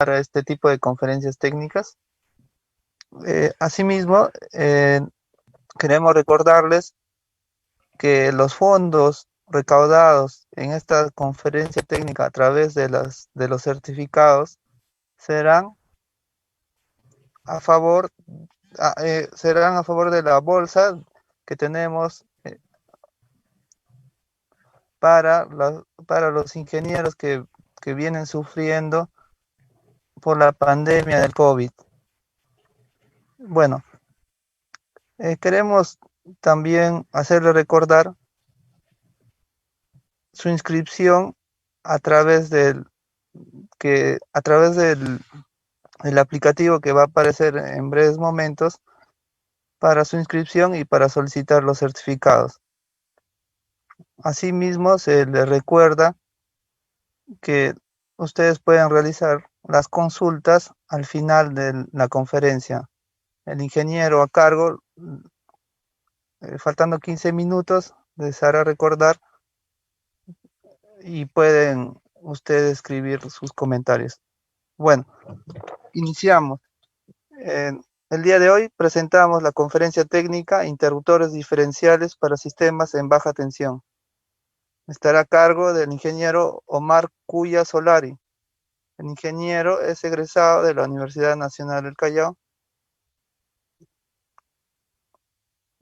para este tipo de conferencias técnicas. Asimismo, queremos recordarles que los fondos recaudados en esta conferencia técnica a través de los certificados serán a favor, serán a favor de la bolsa que tenemos para los ingenieros que vienen sufriendo por la pandemia del COVID. Bueno, queremos también hacerle recordar su inscripción a través del aplicativo que va a aparecer en breves momentos para su inscripción y para solicitar los certificados. Asimismo, se les recuerda que ustedes pueden realizar las consultas al final de la conferencia. El ingeniero a cargo, faltando 15 minutos, les hará recordar y pueden ustedes escribir sus comentarios. Bueno, iniciamos. El día de hoy presentamos la conferencia técnica Interruptores diferenciales para sistemas en baja tensión. Estará a cargo del ingeniero Omar Cuya Solari. El ingeniero es egresado de la Universidad Nacional del Callao.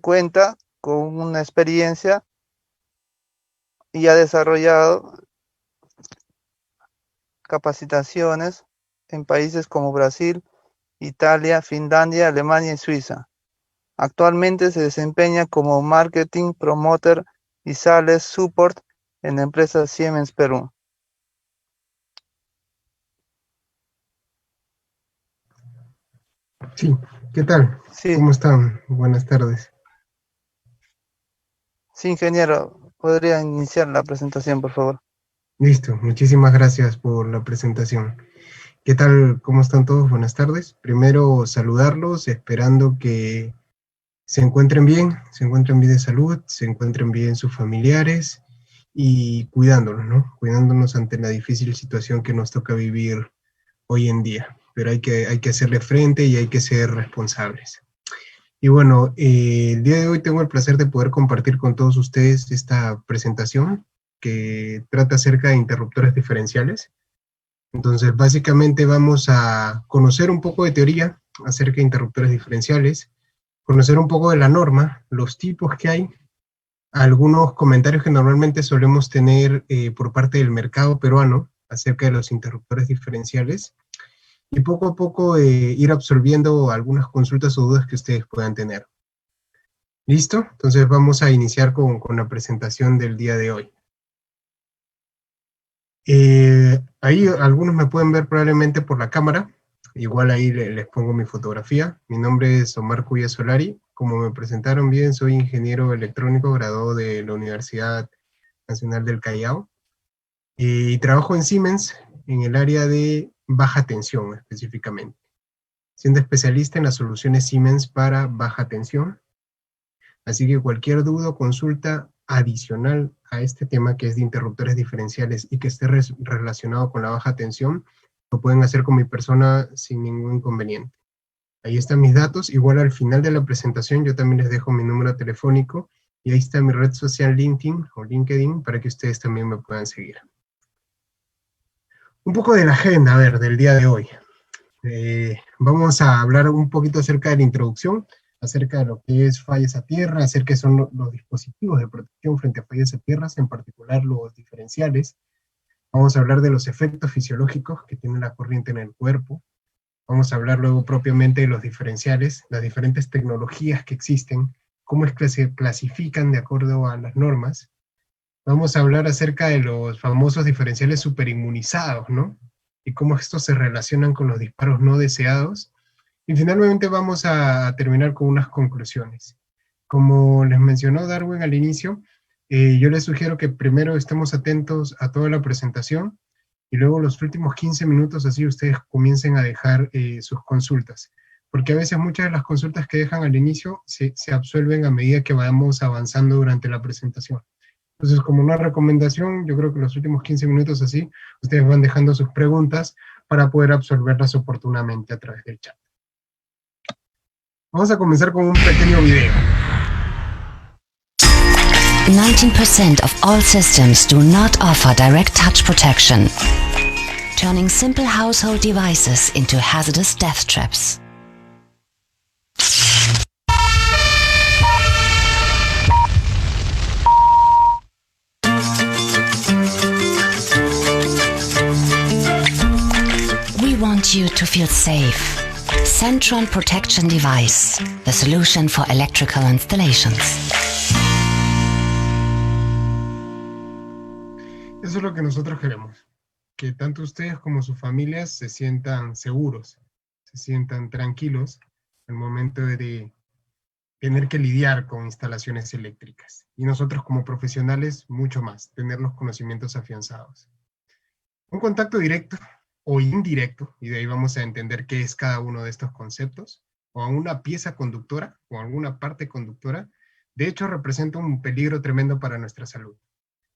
Cuenta con una experiencia y ha desarrollado capacitaciones en países como Brasil, Italia, Finlandia, Alemania y Suiza. Actualmente se desempeña como Marketing Promoter y Sales Support en la empresa Siemens Perú. Sí, ¿qué tal? Sí, ¿Cómo están? Buenas tardes. sí, ingeniero, ¿podría iniciar la presentación, por favor? Listo, muchísimas gracias por la presentación. ¿Qué tal? ¿Cómo están todos? Buenas tardes. Primero saludarlos, esperando que se encuentren bien de salud, se encuentren bien sus familiares y cuidándonos, ¿no? Cuidándonos ante la difícil situación que nos toca vivir hoy en día. Pero hay que hacerle frente y hay que ser responsables. Y bueno, el día de hoy tengo el placer de poder compartir con todos ustedes esta presentación que trata acerca de interruptores diferenciales. Entonces, básicamente vamos a conocer un poco de teoría acerca de interruptores diferenciales, conocer un poco de la norma, los tipos que hay, algunos comentarios que normalmente solemos tener por parte del mercado peruano acerca de los interruptores diferenciales, y poco a poco ir absorbiendo algunas consultas o dudas que ustedes puedan tener. ¿Listo? Entonces vamos a iniciar con la presentación del día de hoy. Ahí algunos me pueden ver probablemente por la cámara, igual ahí les pongo mi fotografía. Mi nombre es Omar Cuya Solari, como me presentaron bien, soy ingeniero electrónico graduado de la Universidad Nacional del Callao, y trabajo en Siemens en el área de baja tensión específicamente, siendo especialista en las soluciones Siemens para baja tensión. Así que cualquier duda o consulta adicional a este tema que es de interruptores diferenciales y que esté relacionado con la baja tensión, lo pueden hacer con mi persona sin ningún inconveniente. Ahí están mis datos. Igual al final de la presentación yo también les dejo mi número telefónico y ahí está mi red social LinkedIn o LinkedIn para que ustedes también me puedan seguir. Un poco de la agenda, a ver, del día de hoy. Vamos a hablar un poquito acerca de la introducción, acerca de lo que es fallas a tierra, acerca de son los dispositivos de protección frente a fallas a tierras, en particular los diferenciales. Vamos a hablar de los efectos fisiológicos que tiene la corriente en el cuerpo. Vamos a hablar luego propiamente de los diferenciales, las diferentes tecnologías que existen, cómo es que se clasifican de acuerdo a las normas. Vamos a hablar acerca de los famosos diferenciales superinmunizados, ¿no? Y cómo estos se relacionan con los disparos no deseados. Y finalmente vamos a terminar con unas conclusiones. Como les mencionó Darwin al inicio, yo les sugiero que primero estemos atentos a toda la presentación y luego los últimos 15 minutos así ustedes comiencen a dejar sus consultas. Porque a veces muchas de las consultas que dejan al inicio se absuelven a medida que vamos avanzando durante la presentación. Entonces, como una recomendación, yo creo que los últimos 15 minutos así, ustedes van dejando sus preguntas para poder absorberlas oportunamente a través del chat. Vamos a comenzar con un pequeño video. 19% of all systems do not offer direct touch protection, turning simple household devices into hazardous death traps. We want you to feel safe. Centron Protection Device, the solution for electrical installations. Eso es lo que nosotros queremos, que tanto ustedes como sus familias se sientan seguros, se sientan tranquilos al momento de tener que lidiar con instalaciones eléctricas. Y nosotros como profesionales, mucho más, tener los conocimientos afianzados. Un contacto directo o indirecto, y de ahí vamos a entender qué es cada uno de estos conceptos, o a una pieza conductora, o alguna parte conductora, de hecho representa un peligro tremendo para nuestra salud.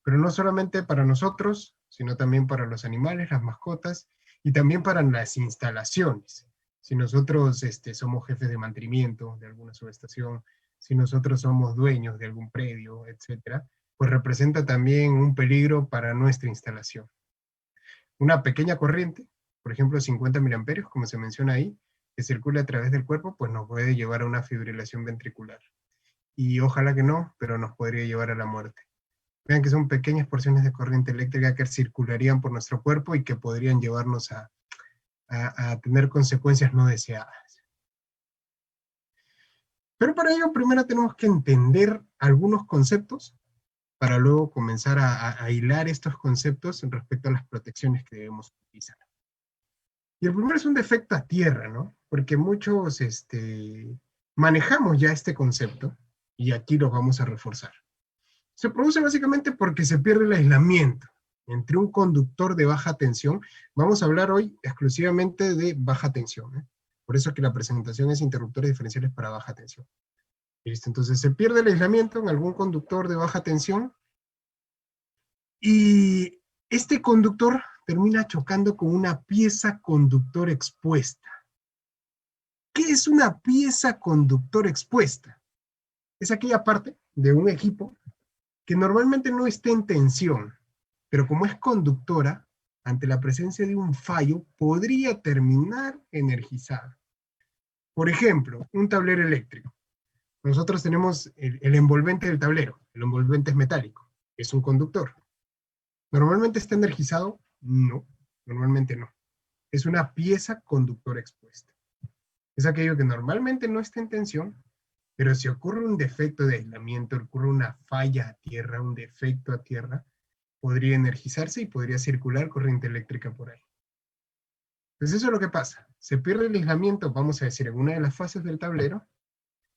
Pero no solamente para nosotros, sino también para los animales, las mascotas, y también para las instalaciones. Si nosotros somos jefes de mantenimiento de alguna subestación, si nosotros somos dueños de algún predio, etcétera, pues representa también un peligro para nuestra instalación. Una pequeña corriente, por ejemplo 50 miliamperios, como se menciona ahí, que circula a través del cuerpo, pues nos puede llevar a una fibrilación ventricular. Y ojalá que no, pero nos podría llevar a la muerte. Vean que son pequeñas porciones de corriente eléctrica que circularían por nuestro cuerpo y que podrían llevarnos a tener consecuencias no deseadas. Pero para ello primero tenemos que entender algunos conceptos para luego comenzar a hilar estos conceptos respecto a las protecciones que debemos utilizar. Y el primero es un defecto a tierra, ¿no? Porque muchos manejamos ya este concepto y aquí lo vamos a reforzar. Se produce básicamente porque se pierde el aislamiento entre un conductor de baja tensión. Vamos a hablar hoy exclusivamente de baja tensión, ¿eh? Por eso que la presentación es interruptores diferenciales para baja tensión. ¿Listo? Entonces se pierde el aislamiento en algún conductor de baja tensión y este conductor termina chocando con una pieza conductor expuesta. ¿Qué es una pieza conductor expuesta? Es aquella parte de un equipo que normalmente no está en tensión, pero como es conductora, ante la presencia de un fallo, podría terminar energizada. Por ejemplo, un tablero eléctrico. Nosotros tenemos el envolvente del tablero. El envolvente es metálico. Es un conductor. ¿Normalmente está energizado? No, normalmente no. Es una pieza conductora expuesta. Es aquello que normalmente no está en tensión, pero si ocurre un defecto de aislamiento, ocurre una falla a tierra, un defecto a tierra, podría energizarse y podría circular corriente eléctrica por ahí. Entonces eso es lo que pasa. Se pierde el aislamiento, vamos a decir, en una de las fases del tablero.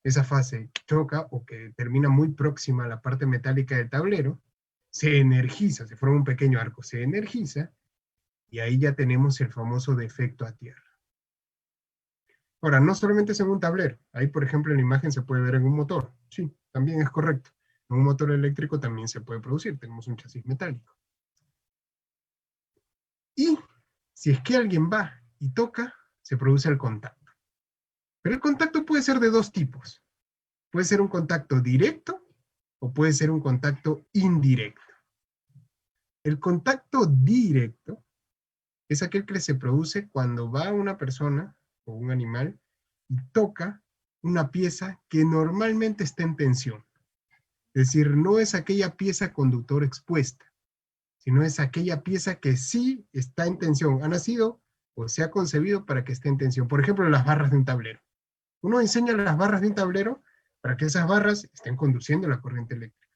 Esa fase choca o que termina muy próxima a la parte metálica del tablero, se energiza, se forma un pequeño arco, se energiza, y ahí ya tenemos el famoso defecto a tierra. Ahora, no solamente es en un tablero, ahí por ejemplo en la imagen se puede ver en un motor, sí, también es correcto. En un motor eléctrico también se puede producir, tenemos un chasis metálico. Y si es que alguien va y toca, se produce el contacto. Pero el contacto puede ser de dos tipos. Puede ser un contacto directo o puede ser un contacto indirecto. El contacto directo es aquel que se produce cuando va una persona o un animal y toca una pieza que normalmente está en tensión. Es decir, no es aquella pieza conductora expuesta, sino es aquella pieza que sí está en tensión. Ha nacido o se ha concebido para que esté en tensión. Por ejemplo, las barras de un tablero. Uno enseña las barras de un tablero para que esas barras estén conduciendo la corriente eléctrica.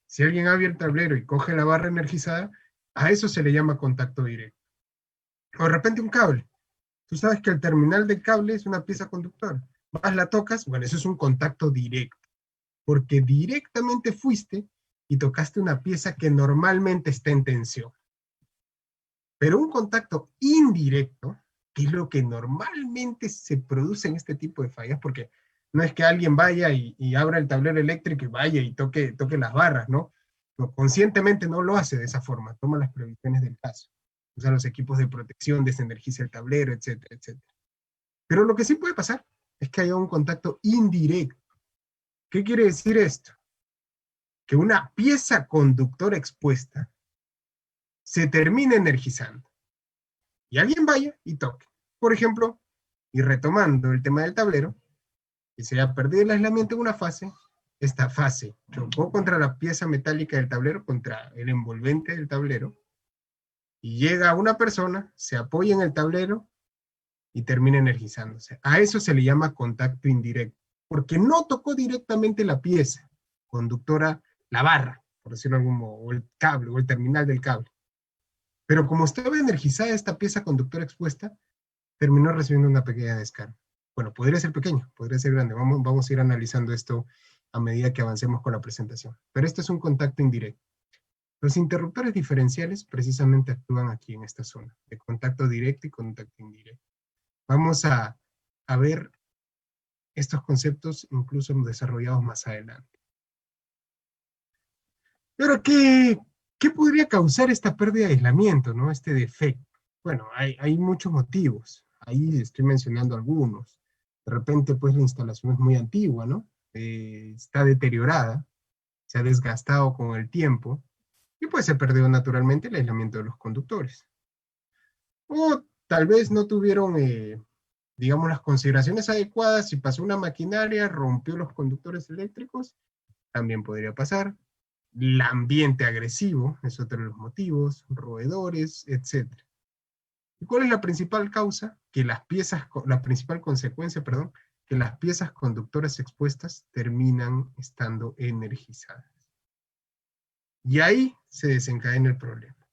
Si alguien abre el tablero y coge la barra energizada, a eso se le llama contacto directo. O de repente un cable. Tú sabes que el terminal del cable es una pieza conductora. Vas, la tocas, bueno, eso es un contacto directo. Porque directamente fuiste y tocaste una pieza que normalmente está en tensión. Pero un contacto indirecto, que es lo que normalmente se produce en este tipo de fallas, porque no es que alguien vaya y abra el tablero eléctrico y vaya y toque las barras, ¿no? No, conscientemente no lo hace de esa forma, toma las previsiones del caso. usan los equipos de protección, desenergiza el tablero, etcétera, etcétera. Pero lo que sí puede pasar es que haya un contacto indirecto. ¿Qué quiere decir esto? Que una pieza conductora expuesta se termine energizando. Y alguien vaya y toque. Por ejemplo, y retomando el tema del tablero, que se haya perdido el aislamiento en una fase, esta fase chocó contra la pieza metálica del tablero, contra el envolvente del tablero, y llega una persona, se apoya en el tablero y termina energizándose. A eso se le llama contacto indirecto, porque no tocó directamente la pieza conductora, la barra, por decirlo de algún modo, o el cable, o el terminal del cable. Pero como estaba energizada esta pieza conductora expuesta, terminó recibiendo una pequeña descarga. Bueno, podría ser pequeño, podría ser grande. Vamos a ir analizando esto a medida que avancemos con la presentación. Pero este es un contacto indirecto. Los interruptores diferenciales precisamente actúan aquí en esta zona, de contacto directo y contacto indirecto. Vamos a ver estos conceptos incluso desarrollados más adelante. Pero, ¿qué podría causar esta pérdida de aislamiento, ¿no? Este defecto. Bueno, hay muchos motivos. Ahí estoy mencionando algunos. De repente, pues, la instalación es muy antigua, ¿no? Está deteriorada, se ha desgastado con el tiempo, y pues se perdió naturalmente el aislamiento de los conductores. O tal vez no tuvieron, digamos, las consideraciones adecuadas, y pasó una maquinaria, rompió los conductores eléctricos, también podría pasar. El ambiente agresivo es otro de los motivos, roedores, etc. ¿Y cuál es la principal causa? La principal consecuencia, perdón, que las piezas conductoras expuestas terminan estando energizadas. Y ahí se desencadena el problema.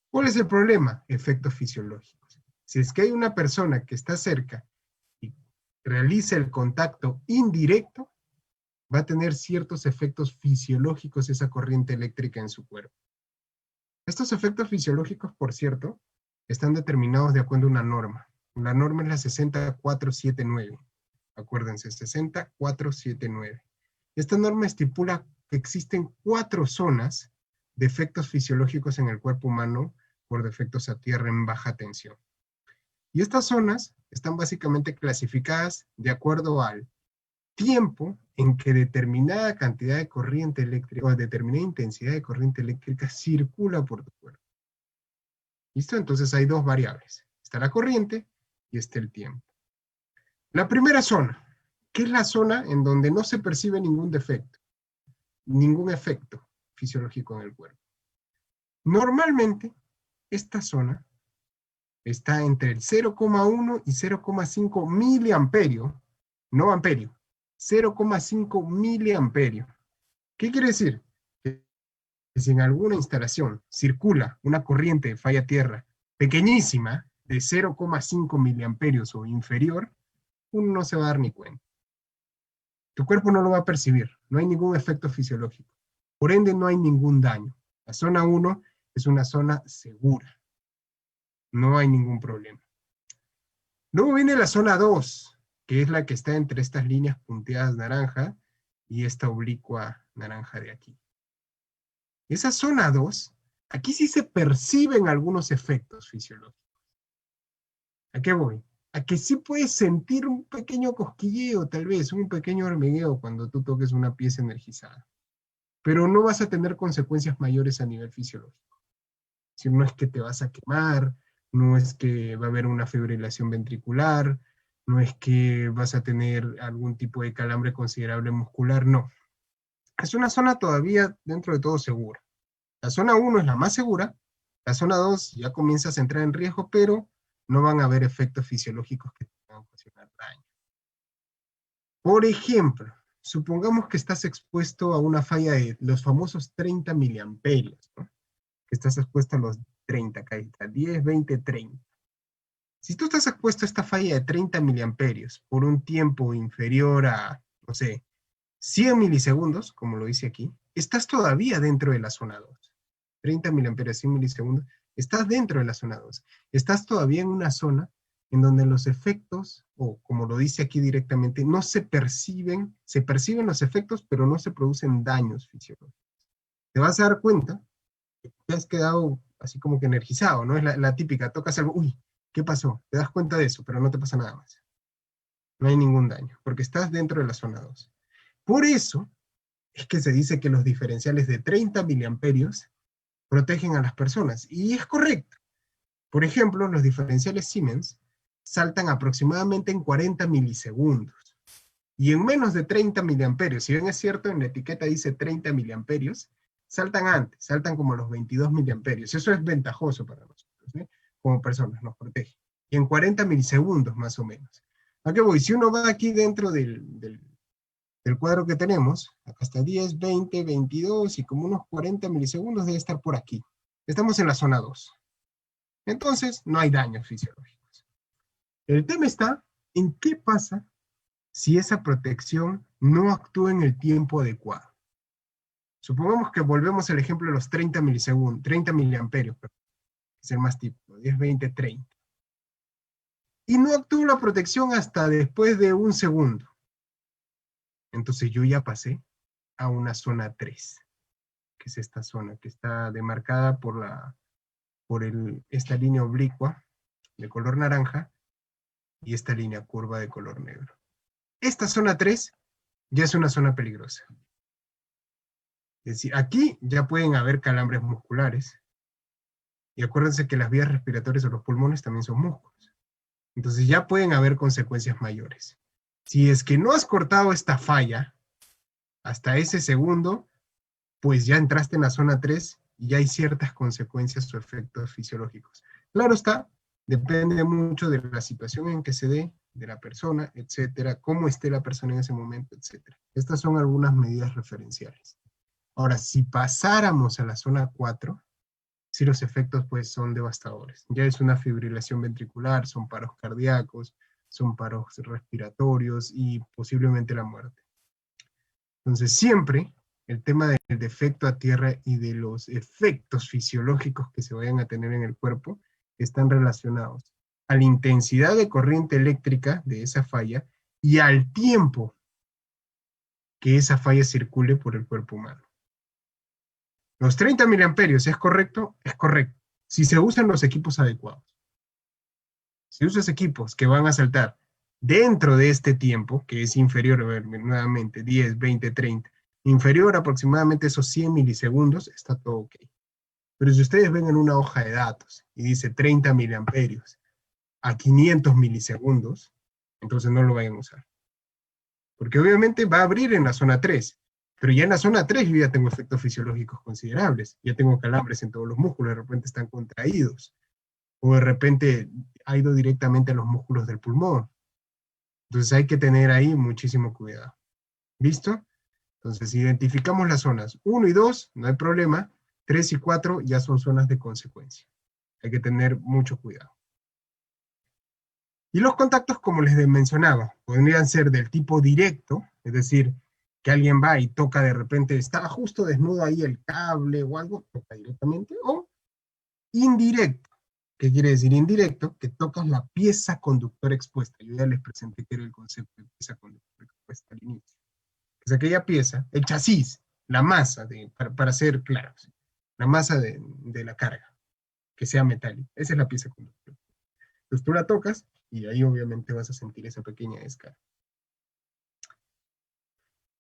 ¿Cuál es el problema? Efectos fisiológicos. Si es que hay una persona que está cerca y realiza el contacto indirecto, va a tener ciertos efectos fisiológicos esa corriente eléctrica en su cuerpo. Estos efectos fisiológicos, por cierto, están determinados de acuerdo a una norma. La norma es la 60479. Acuérdense, 60479. Esta norma estipula que existen 4 zonas de efectos fisiológicos en el cuerpo humano por defectos a tierra en baja tensión. Y estas zonas están básicamente clasificadas de acuerdo al tiempo en que determinada cantidad de corriente eléctrica o determinada intensidad de corriente eléctrica circula por tu cuerpo. ¿Listo? Entonces hay 2 variables. Está la corriente y está el tiempo. La primera zona, que es la zona en donde no se percibe ningún defecto, ningún efecto fisiológico en el cuerpo. Normalmente, esta zona está entre el 0,1 y 0,5 miliamperio, no amperio, 0,5 miliamperio. ¿Qué quiere decir? Que si en alguna instalación circula una corriente de falla tierra pequeñísima, de 0,5 miliamperios o inferior, uno no se va a dar ni cuenta. Tu cuerpo no lo va a percibir, no hay ningún efecto fisiológico. Por ende, no hay ningún daño. La zona 1 es una zona segura. No hay ningún problema. Luego viene la zona 2, que es la que está entre estas líneas punteadas naranja y esta oblicua naranja de aquí. Esa zona 2, aquí sí se perciben algunos efectos fisiológicos. ¿A qué voy? A que sí puedes sentir un pequeño cosquilleo, tal vez, un pequeño hormigueo cuando tú toques una pieza energizada. Pero no vas a tener consecuencias mayores a nivel fisiológico. Si no es que te vas a quemar, no es que va a haber una fibrilación ventricular, no es que vas a tener algún tipo de calambre considerable muscular, no. Es una zona todavía dentro de todo segura. La zona 1 es la más segura, la zona 2 ya comienzas a entrar en riesgo, pero no van a haber efectos fisiológicos que te puedan ocasionar daño. Por ejemplo, supongamos que estás expuesto a una falla de los famosos 30 miliamperios, ¿no? Que estás expuesto a los 30, 10, 20, 30. Si tú estás expuesto a esta falla de 30 miliamperios por un tiempo inferior a, no sé, 100 milisegundos, como lo dice aquí, estás todavía dentro de la zona 2. 30 miliamperios, 100 milisegundos, estás dentro de la zona 2. Estás todavía en una zona en donde los efectos, o como lo dice aquí directamente, no se perciben los efectos, pero no se producen daños fisiológicos. Te vas a dar cuenta te has quedado así como que energizado, ¿no? Es la típica, tocas algo, uy, ¿qué pasó? Te das cuenta de eso, pero no te pasa nada más. No hay ningún daño, porque estás dentro de la zona 2. Por eso es que se dice que los diferenciales de 30 miliamperios protegen a las personas, y es correcto. Por ejemplo, los diferenciales Siemens saltan aproximadamente en 40 milisegundos, y en menos de 30 miliamperios, si bien es cierto, en la etiqueta dice 30 miliamperios, saltan antes, saltan como los 22 miliamperios. Eso es ventajoso para nosotros, ¿eh? Como personas, nos protege. Y en 40 milisegundos más o menos. ¿A qué voy? Si uno va aquí dentro del cuadro que tenemos, acá está 10, 20, 22, y como unos 40 milisegundos debe estar por aquí. Estamos en la zona 2. Entonces, no hay daños fisiológicos. El tema está en qué pasa si esa protección no actúa en el tiempo adecuado. Supongamos que volvemos al ejemplo de los 30 milisegundos, 30 miliamperios, que es el más típico, 10, 20, 30. Y no actúa la protección hasta después de un segundo. Entonces yo ya pasé a una zona 3, que es esta zona, que está demarcada por esta línea oblicua de color naranja y esta línea curva de color negro. Esta zona 3 ya es una zona peligrosa. Es decir, aquí ya pueden haber calambres musculares. Y acuérdense que las vías respiratorias o los pulmones también son músculos. Entonces ya pueden haber consecuencias mayores. Si es que no has cortado esta falla hasta ese segundo, pues ya entraste en la zona 3 y ya hay ciertas consecuencias o efectos fisiológicos. Claro está, depende mucho de la situación en que se dé, de la persona, etcétera, cómo esté la persona en ese momento, etcétera. Estas son algunas medidas referenciales. Ahora, si pasáramos a la zona 4, sí los efectos pues son devastadores. Ya es una fibrilación ventricular, son paros cardíacos, son paros respiratorios y posiblemente la muerte. Entonces siempre el tema del defecto a tierra y de los efectos fisiológicos que se vayan a tener en el cuerpo están relacionados a la intensidad de corriente eléctrica de esa falla y al tiempo que esa falla circule por el cuerpo humano. Los 30 miliamperios, ¿es correcto? Es correcto. Si se usan los equipos adecuados. Si usas equipos que van a saltar dentro de este tiempo, que es inferior, nuevamente, 10, 20, 30, inferior a aproximadamente esos 100 milisegundos, está todo ok. Pero si ustedes ven en una hoja de datos y dice 30 miliamperios a 500 milisegundos, entonces no lo vayan a usar. Porque obviamente va a abrir en la zona 3. Pero ya en la zona 3 yo ya tengo efectos fisiológicos considerables. Ya tengo calambres en todos los músculos, de repente están contraídos. O de repente ha ido directamente a los músculos del pulmón. Entonces hay que tener ahí muchísimo cuidado. ¿Listo? Entonces identificamos las zonas 1 y 2, no hay problema. 3 y 4 ya son zonas de consecuencia. Hay que tener mucho cuidado. Y los contactos, como les mencionaba, podrían ser del tipo directo, es decir, que alguien va y toca de repente, está justo desnudo ahí el cable o algo, toca directamente, o indirecto. ¿Qué quiere decir indirecto? Que tocas la pieza conductora expuesta. Yo ya les presenté que era el concepto de pieza conductora expuesta al inicio. Es aquella pieza, el chasis, la masa, para ser claros, la masa de la carga, que sea metálica. Esa es la pieza conductora. Entonces tú la tocas y ahí obviamente vas a sentir esa pequeña descarga.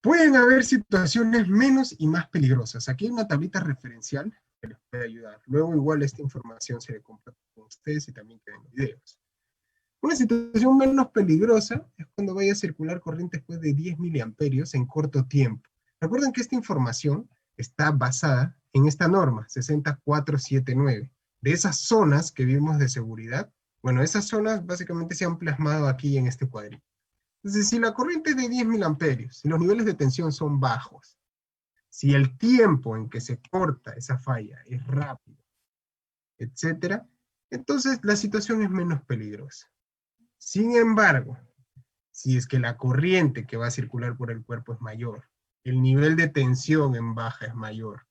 Pueden haber situaciones menos y más peligrosas. Aquí hay una tablita referencial que les puede ayudar. Luego igual esta información se le comparte con ustedes y también queda en videos. Una situación menos peligrosa es cuando vaya a circular corriente después de 10 miliamperios en corto tiempo. Recuerden que esta información está basada en esta norma, 60479. De esas zonas que vimos de seguridad, bueno, esas zonas básicamente se han plasmado aquí en este cuadrito. Entonces, si la corriente es de 10 miliamperios, si los niveles de tensión son bajos, si el tiempo en que se corta esa falla es rápido, etcétera, entonces la situación es menos peligrosa. Sin embargo, si es que la corriente que va a circular por el cuerpo es mayor, el nivel de tensión en baja es mayor,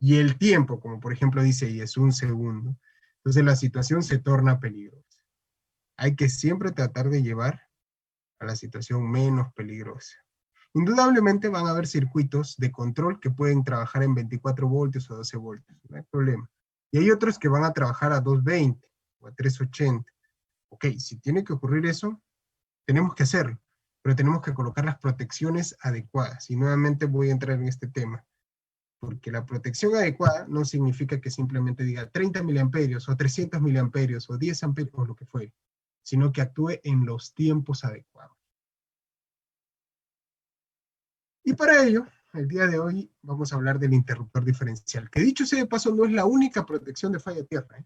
y el tiempo, como por ejemplo dice ahí, es un segundo, entonces la situación se torna peligrosa. Hay que siempre tratar de llevar a la situación menos peligrosa. Indudablemente van a haber circuitos de control que pueden trabajar en 24 voltios o 12 voltios, no hay problema. Y hay otros que van a trabajar a 220 o a 380. Ok, si tiene que ocurrir eso, tenemos que hacerlo, pero tenemos que colocar las protecciones adecuadas. Y nuevamente voy a entrar en este tema, porque la protección adecuada no significa que simplemente diga 30 miliamperios o 300 miliamperios o 10 amperios o lo que fuere, sino que actúe en los tiempos adecuados. Y para ello, el día de hoy vamos a hablar del interruptor diferencial, que dicho sea de paso no es la única protección de falla tierra, ¿eh?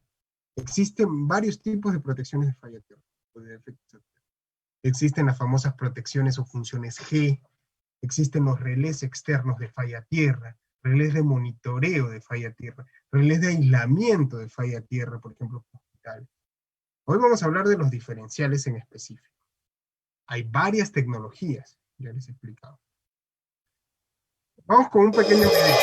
Existen varios tipos de protecciones de falla tierra, de efectos. Existen las famosas protecciones o funciones G, existen los relés externos de falla tierra, relés de monitoreo de falla tierra, relés de aislamiento de falla tierra, por ejemplo, hospitales. Hoy vamos a hablar de los diferenciales en específico. Hay varias tecnologías, ya les he explicado. Vamos con un pequeño video.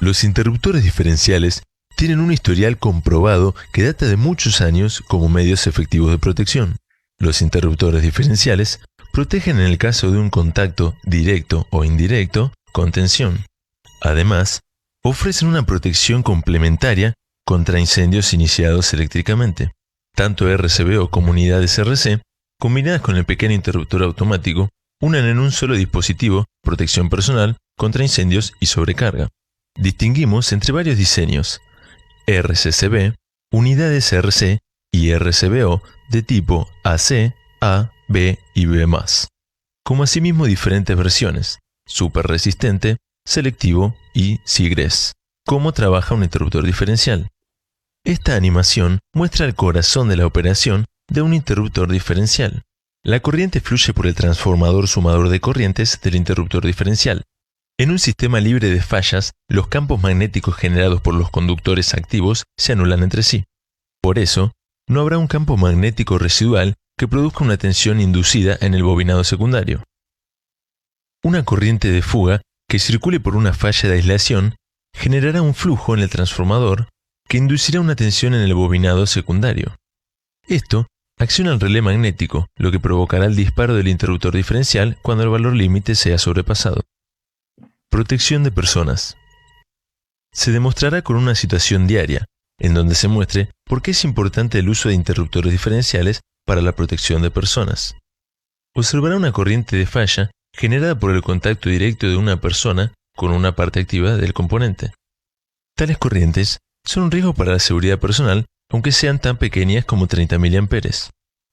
Los interruptores diferenciales tienen un historial comprobado que data de muchos años como medios efectivos de protección. Los interruptores diferenciales protegen en el caso de un contacto directo o indirecto con tensión. Además, ofrecen una protección complementaria contra incendios iniciados eléctricamente. Tanto RCBO como unidades RC, combinadas con el pequeño interruptor automático, unen en un solo dispositivo protección personal contra incendios y sobrecarga. Distinguimos entre varios diseños: RCCB, unidades RC y RCBO de tipo AC, A, B y B+, como asimismo diferentes versiones: super resistente, selectivo y SIGRES. ¿Cómo trabaja un interruptor diferencial? Esta animación muestra el corazón de la operación de un interruptor diferencial. La corriente fluye por el transformador sumador de corrientes del interruptor diferencial. En un sistema libre de fallas, los campos magnéticos generados por los conductores activos se anulan entre sí. Por eso, no habrá un campo magnético residual que produzca una tensión inducida en el bobinado secundario. Una corriente de fuga que circule por una falla de aislación generará un flujo en el transformador que inducirá una tensión en el bobinado secundario. Esto acciona el relé magnético, lo que provocará el disparo del interruptor diferencial cuando el valor límite sea sobrepasado. Protección de personas. Se demostrará con una situación diaria, en donde se muestre por qué es importante el uso de interruptores diferenciales para la protección de personas. Observará una corriente de falla generada por el contacto directo de una persona con una parte activa del componente. Tales corrientes son un riesgo para la seguridad personal, aunque sean tan pequeñas como 30 mA.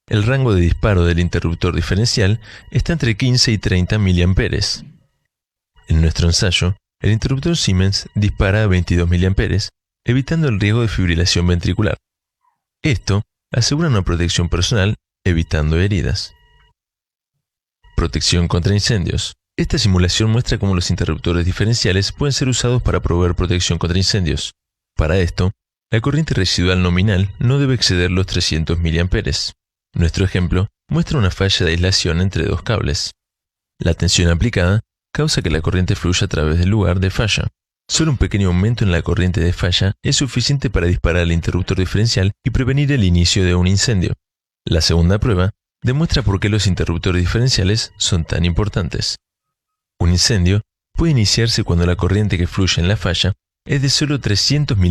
El rango de disparo del interruptor diferencial está entre 15 y 30 mA. En nuestro ensayo, el interruptor Siemens dispara a 22 mA, evitando el riesgo de fibrilación ventricular. Esto asegura una protección personal, evitando heridas. Protección contra incendios. Esta simulación muestra cómo los interruptores diferenciales pueden ser usados para proveer protección contra incendios. Para esto, la corriente residual nominal no debe exceder los 300 mA. Nuestro ejemplo muestra una falla de aislación entre dos cables. La tensión aplicada causa que la corriente fluya a través del lugar de falla. Solo un pequeño aumento en la corriente de falla es suficiente para disparar el interruptor diferencial y prevenir el inicio de un incendio. La segunda prueba demuestra por qué los interruptores diferenciales son tan importantes. Un incendio puede iniciarse cuando la corriente que fluye en la falla es de solo 300 mA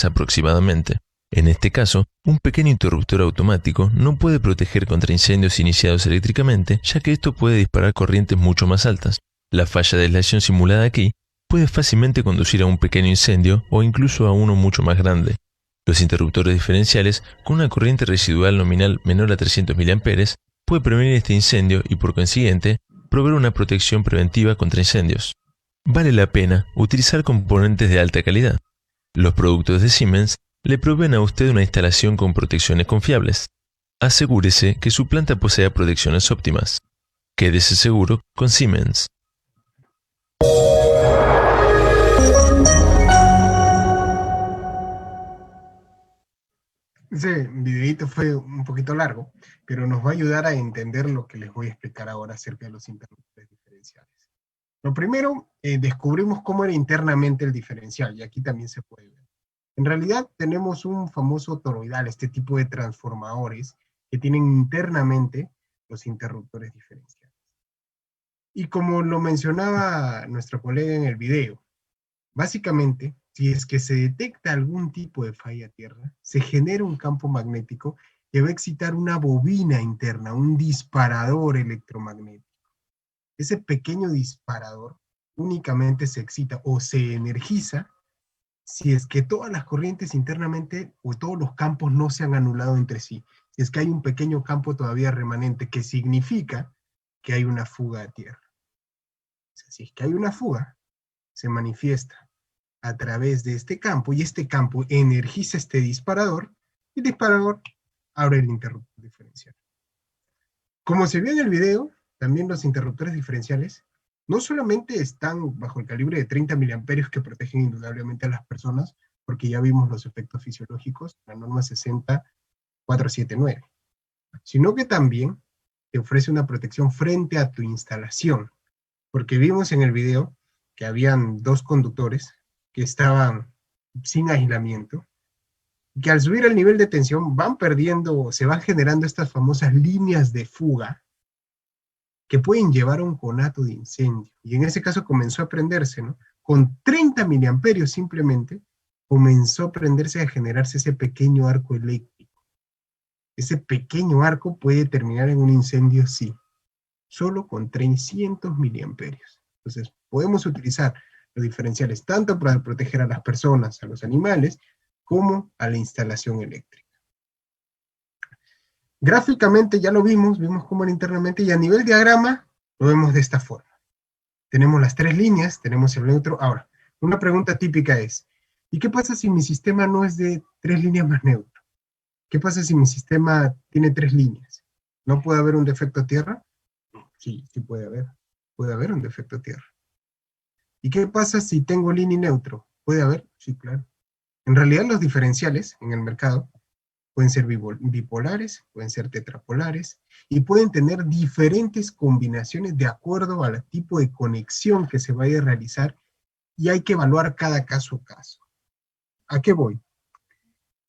aproximadamente. En este caso, un pequeño interruptor automático no puede proteger contra incendios iniciados eléctricamente, ya que esto puede disparar corrientes mucho más altas. La falla de aislación simulada aquí puede fácilmente conducir a un pequeño incendio o incluso a uno mucho más grande. Los interruptores diferenciales con una corriente residual nominal menor a 300 mA puede prevenir este incendio y por consiguiente proveer una protección preventiva contra incendios. Vale la pena utilizar componentes de alta calidad. Los productos de Siemens le proveen a usted una instalación con protecciones confiables. Asegúrese que su planta posea protecciones óptimas. Quédese seguro con Siemens. Ese videito fue un poquito largo, pero nos va a ayudar a entender lo que les voy a explicar ahora acerca de los interruptores diferenciales. Lo primero, descubrimos cómo era internamente el diferencial, y aquí también se puede ver. En realidad tenemos un famoso toroidal, este tipo de transformadores que tienen internamente los interruptores diferenciales. Y como lo mencionaba nuestro colega en el video, básicamente, si es que se detecta algún tipo de falla a tierra, se genera un campo magnético que va a excitar una bobina interna, un disparador electromagnético. Ese pequeño disparador únicamente se excita o se energiza si es que todas las corrientes internamente o todos los campos no se han anulado entre sí. Si es que hay un pequeño campo todavía remanente, que significa que hay una fuga a tierra. O sea, si es que hay una fuga, se manifiesta a través de este campo, y este campo energiza este disparador, y el disparador abre el interruptor diferencial. Como se vio en el video, también los interruptores diferenciales no solamente están bajo el calibre de 30 miliamperios que protegen indudablemente a las personas, porque ya vimos los efectos fisiológicos, la norma 60479, sino que también te ofrece una protección frente a tu instalación, porque vimos en el video que habían dos conductores que estaban sin aislamiento, que al subir el nivel de tensión van perdiendo, se van generando estas famosas líneas de fuga que pueden llevar a un conato de incendio. Y en ese caso comenzó a prenderse, ¿no? Con 30 miliamperios simplemente, comenzó a prenderse, a generarse ese pequeño arco eléctrico. Ese pequeño arco puede terminar en un incendio, sí, solo con 300 miliamperios. Entonces, podemos utilizar los diferenciales tanto para proteger a las personas, a los animales, como a la instalación eléctrica. Gráficamente ya lo vimos cómo era internamente, y a nivel diagrama lo vemos de esta forma. Tenemos las tres líneas, tenemos el neutro. Ahora, una pregunta típica es, ¿y qué pasa si mi sistema no es de 3 líneas más neutro? ¿Qué pasa si mi sistema tiene 3 líneas? ¿No puede haber un defecto a tierra? Sí, sí puede haber un defecto a tierra. ¿Y qué pasa si tengo línea y neutro? ¿Puede haber? Sí, claro. En realidad los diferenciales en el mercado pueden ser bipolares, pueden ser tetrapolares, y pueden tener diferentes combinaciones de acuerdo al tipo de conexión que se vaya a realizar, y hay que evaluar cada caso a caso. ¿A qué voy?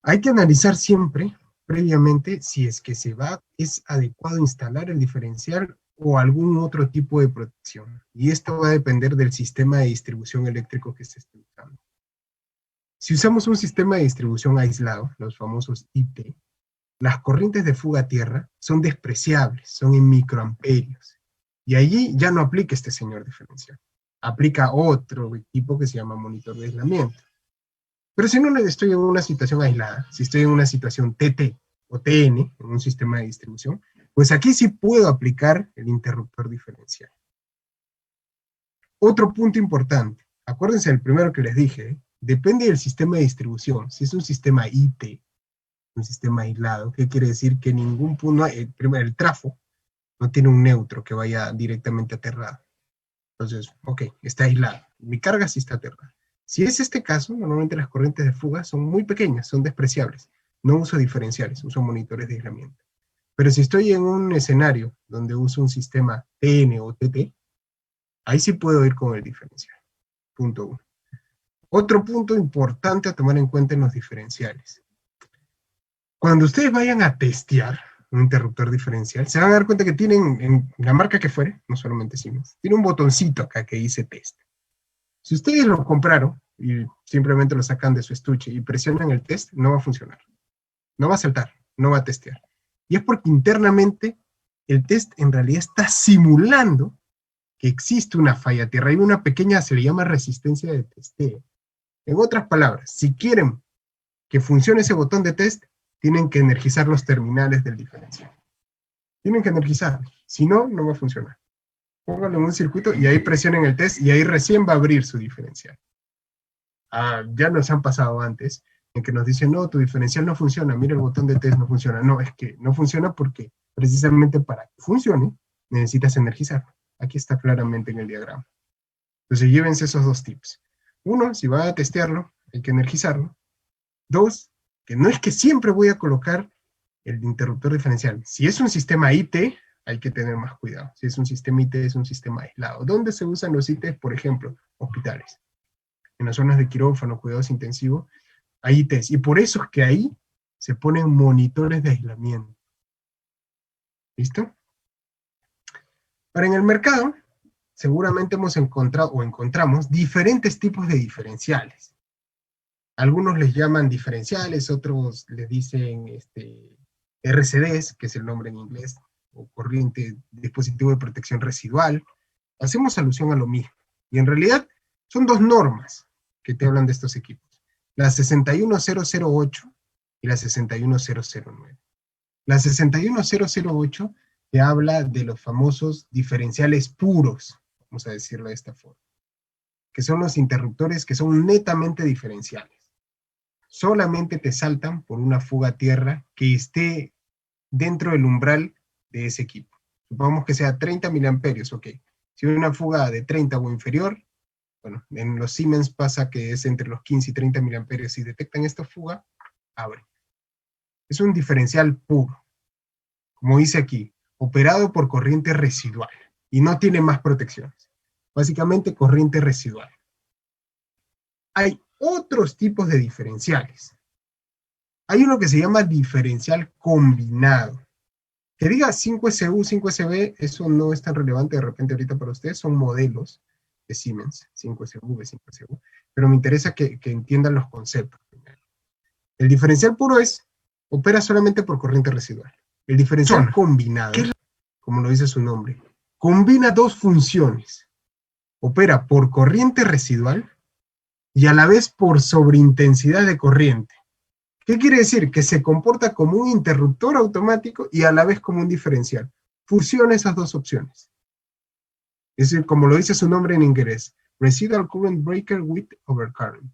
Hay que analizar siempre, previamente, si es que es adecuado instalar el diferencial o algún otro tipo de protección, y esto va a depender del sistema de distribución eléctrico que se esté usando. Si usamos un sistema de distribución aislado, los famosos IT, las corrientes de fuga a tierra son despreciables, son en microamperios, y allí ya no aplica este señor diferencial. Aplica otro equipo que se llama monitor de aislamiento. Pero si no estoy en una situación aislada, si estoy en una situación TT o TN, en un sistema de distribución, pues aquí sí puedo aplicar el interruptor diferencial. Otro punto importante, acuérdense del primero que les dije, depende del sistema de distribución. Si es un sistema IT, un sistema aislado, ¿qué quiere decir? Que ningún punto, el trafo no tiene un neutro que vaya directamente aterrado. Entonces, ok, está aislado. Mi carga sí está aterrada. Si es este caso, normalmente las corrientes de fuga son muy pequeñas, son despreciables. No uso diferenciales, uso monitores de aislamiento. Pero si estoy en un escenario donde uso un sistema TN o TT, ahí sí puedo ir con el diferencial. Punto 1. Otro punto importante a tomar en cuenta en los diferenciales. Cuando ustedes vayan a testear un interruptor diferencial, se van a dar cuenta que tienen, en la marca que fuere, no solamente Siemens, tiene un botoncito acá que dice test. Si ustedes lo compraron y simplemente lo sacan de su estuche y presionan el test, no va a funcionar. No va a saltar, no va a testear. Y es porque internamente el test en realidad está simulando que existe una falla a tierra. Hay una pequeña, se le llama resistencia de testeo. En otras palabras, si quieren que funcione ese botón de test, tienen que energizar los terminales del diferencial. Tienen que energizar, si no, no va a funcionar. Pónganlo en un circuito y ahí presionen el test y ahí recién va a abrir su diferencial. Ya nos han pasado antes, en que nos dicen, no, tu diferencial no funciona, mira el botón de test no funciona. No, es que no funciona porque precisamente para que funcione, necesitas energizarlo. Aquí está claramente en el diagrama. Entonces llévense esos dos tips. Uno, si van a testearlo, hay que energizarlo. Dos, que no es que siempre voy a colocar el interruptor diferencial. Si es un sistema IT, hay que tener más cuidado. Si es un sistema IT, es un sistema aislado. ¿Dónde se usan los ITs? Por ejemplo, hospitales. En las zonas de quirófano, cuidados intensivos, hay ITs. Y por eso es que ahí se ponen monitores de aislamiento. ¿Listo? Ahora, en el mercado, seguramente hemos encontrado o encontramos diferentes tipos de diferenciales. Algunos les llaman diferenciales, otros les dicen RCDs, que es el nombre en inglés, o corriente, dispositivo de protección residual. Hacemos alusión a lo mismo. Y en realidad son dos normas que te hablan de estos equipos. La 61008 y la 61009. La 61008 te habla de los famosos diferenciales puros, vamos a decirlo de esta forma, que son los interruptores que son netamente diferenciales. Solamente te saltan por una fuga a tierra que esté dentro del umbral de ese equipo. Supongamos que sea 30 miliamperios, ok. Si hay una fuga de 30 o inferior, bueno, en los Siemens pasa que es entre los 15 y 30 miliamperios. Si detectan esta fuga, abre. Es un diferencial puro. Como dice aquí, operado por corriente residual. Y no tiene más protecciones. Básicamente, corriente residual. Hay otros tipos de diferenciales. Hay uno que se llama diferencial combinado. Que diga 5SU, 5SB, eso no es tan relevante de repente ahorita para ustedes, son modelos de Siemens, 5SV, 5SU, pero me interesa que entiendan los conceptos primero. El diferencial puro opera solamente por corriente residual. El diferencial combinado, como lo dice su nombre, combina dos funciones. Opera por corriente residual y a la vez por sobreintensidad de corriente. ¿Qué quiere decir? Que se comporta como un interruptor automático y a la vez como un diferencial. Fusiona esas dos opciones. Es decir, como lo dice su nombre en inglés, Residual Current Breaker with Overcurrent.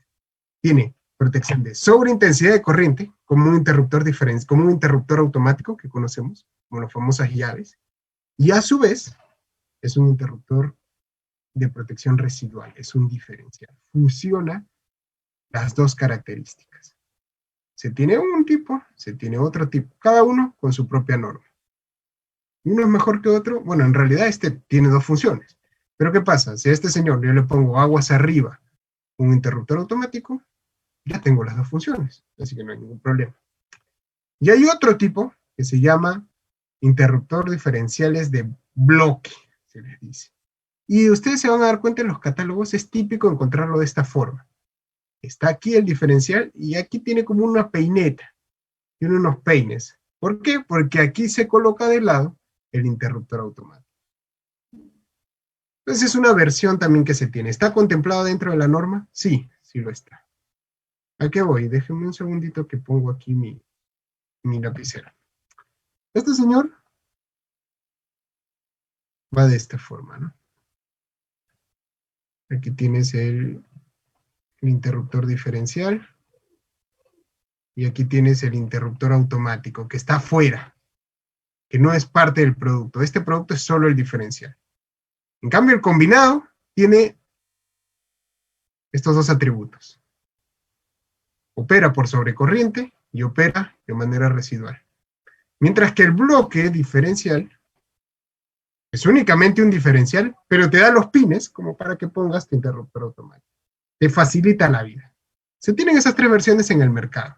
Tiene protección de sobreintensidad de corriente, como un interruptor como un interruptor automático que conocemos, como las famosas llaves, y a su vez es un interruptor de protección residual, es un diferencial. Fusiona las dos características. Se tiene un tipo, se tiene otro tipo, cada uno con su propia norma. Uno es mejor que otro, bueno, en realidad este tiene dos funciones. Pero ¿qué pasa? Si a este señor yo le pongo aguas arriba un interruptor automático, ya tengo las dos funciones, así que no hay ningún problema. Y hay otro tipo que se llama interruptor diferenciales de bloque, se les dice. Y ustedes se van a dar cuenta en los catálogos, es típico encontrarlo de esta forma. Está aquí el diferencial y aquí tiene como una peineta, tiene unos peines. ¿Por qué? Porque aquí se coloca de lado el interruptor automático. Entonces es una versión también que se tiene. ¿Está contemplado dentro de la norma? Sí, sí lo está. ¿A qué voy? Déjenme un segundito que pongo aquí mi lapicera. Este señor va de esta forma, ¿no? Aquí tienes el interruptor diferencial y aquí tienes el interruptor automático que está afuera, que no es parte del producto. Este producto es solo el diferencial. En cambio, el combinado tiene estos dos atributos. Opera por sobrecorriente y opera de manera residual. Mientras que el bloque diferencial es únicamente un diferencial, pero te da los pines como para que pongas tu interruptor automático. Te facilita la vida. Se tienen esas tres versiones en el mercado.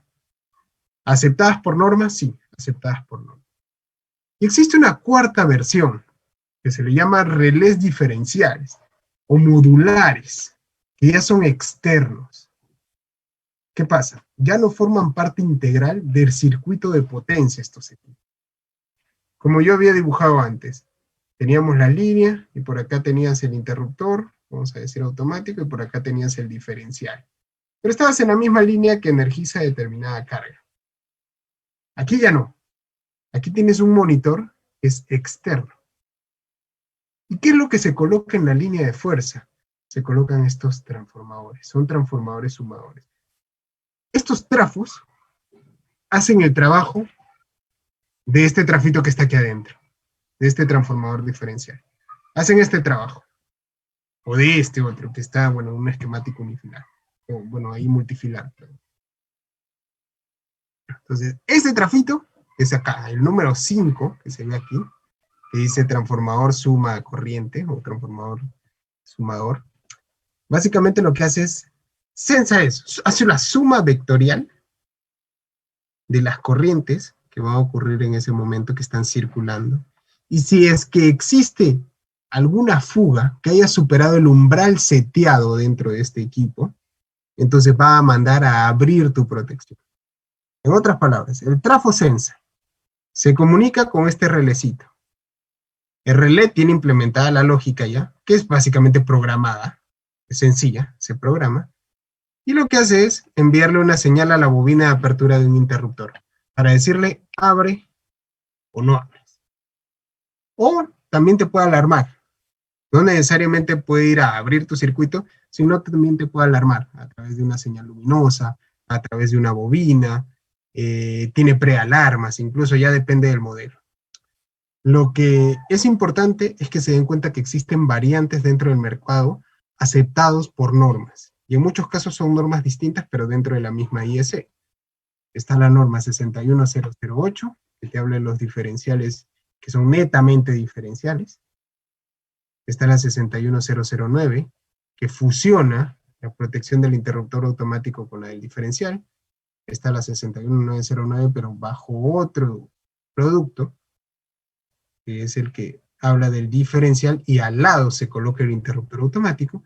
¿Aceptadas por norma? Sí, aceptadas por norma. Y existe una cuarta versión, que se le llama relés diferenciales, o modulares, que ya son externos. ¿Qué pasa? Ya no forman parte integral del circuito de potencia estos equipos. Como yo había dibujado antes, teníamos la línea, y por acá tenías el interruptor, vamos a decir automático, y por acá tenías el diferencial. Pero estabas en la misma línea que energiza determinada carga. Aquí ya no. Aquí tienes un monitor que es externo. ¿Y qué es lo que se coloca en la línea de fuerza? Se colocan estos transformadores, son transformadores sumadores. Estos trafos hacen el trabajo de este trafito que está aquí adentro, de este transformador diferencial. Hacen este trabajo. O de este otro, que está, bueno, en un esquemático unifilar. O, bueno, ahí multifilar. Entonces, este trafito es acá, el número 5, que se ve aquí, que dice transformador suma corriente, o transformador sumador, básicamente lo que hace es, censa eso, hace una suma vectorial de las corrientes que van a ocurrir en ese momento que están circulando. Y si es que existe alguna fuga que haya superado el umbral seteado dentro de este equipo, entonces va a mandar a abrir tu protección. En otras palabras, el trafo sensa se comunica con este relecito. El relé tiene implementada la lógica ya, que es básicamente programada, es sencilla, se programa, y lo que hace es enviarle una señal a la bobina de apertura de un interruptor, para decirle abre o no abres. O también te puede alarmar. No necesariamente puede ir a abrir tu circuito, sino también te puede alarmar a través de una señal luminosa, a través de una bobina, tiene prealarmas, incluso ya depende del modelo. Lo que es importante es que se den cuenta que existen variantes dentro del mercado aceptados por normas. Y en muchos casos son normas distintas, pero dentro de la misma IEC. Está la norma 61008, que te habla de los diferenciales que son netamente diferenciales. Está la 61009, que fusiona la protección del interruptor automático con la del diferencial. Está la 61909, pero bajo otro producto, que es el que habla del diferencial, y al lado se coloca el interruptor automático.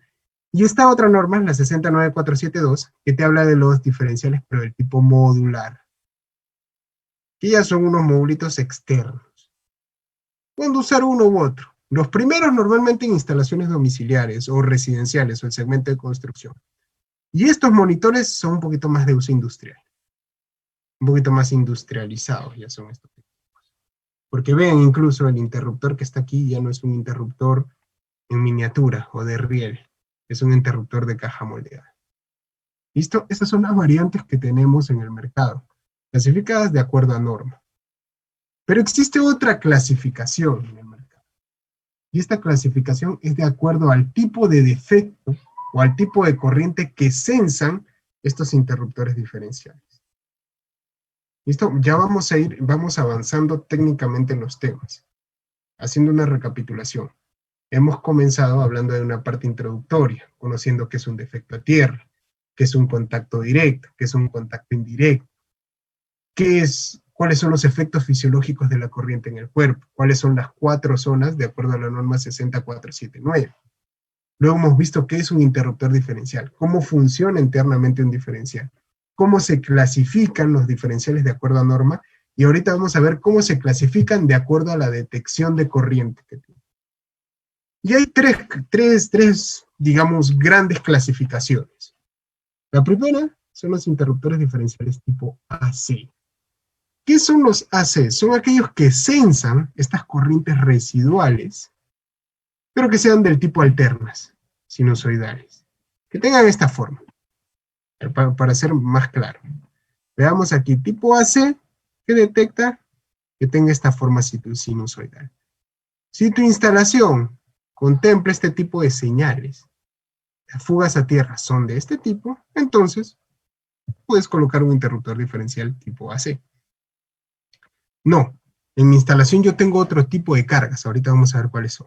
Y esta otra norma, la 69472, que te habla de los diferenciales, pero del tipo modular, que ya son unos modulitos externos. Pueden usar uno u otro. Los primeros normalmente en instalaciones domiciliares o residenciales o el segmento de construcción. Y estos monitores son un poquito más de uso industrial. Un poquito más industrializados ya son estos equipos. Porque vean, incluso el interruptor que está aquí ya no es un interruptor en miniatura o de riel. Es un interruptor de caja moldeada. ¿Listo? Esas son las variantes que tenemos en el mercado, clasificadas de acuerdo a norma. Pero existe otra clasificación en el mercado. Y esta clasificación es de acuerdo al tipo de defecto o al tipo de corriente que censan estos interruptores diferenciales. ¿Listo? Ya vamos avanzando técnicamente en los temas. Haciendo una recapitulación. Hemos comenzado hablando de una parte introductoria, conociendo qué es un defecto a tierra, qué es un contacto directo, qué es un contacto indirecto, cuáles son los efectos fisiológicos de la corriente en el cuerpo, cuáles son las 4 zonas de acuerdo a la norma 60479. Luego hemos visto qué es un interruptor diferencial, cómo funciona internamente un diferencial, cómo se clasifican los diferenciales de acuerdo a norma, y ahorita vamos a ver cómo se clasifican de acuerdo a la detección de corriente que tiene. Y hay tres, digamos, grandes clasificaciones. La primera son los interruptores diferenciales tipo AC. ¿Qué son los AC? Son aquellos que censan estas corrientes residuales, pero que sean del tipo alternas, sinusoidales. Que tengan esta forma, para ser más claro. Veamos aquí, tipo AC, que detecta que tenga esta forma sinusoidal. Si tu instalación contempla este tipo de señales, las fugas a tierra son de este tipo, entonces puedes colocar un interruptor diferencial tipo AC. No, en mi instalación yo tengo otro tipo de cargas, ahorita vamos a ver cuáles son.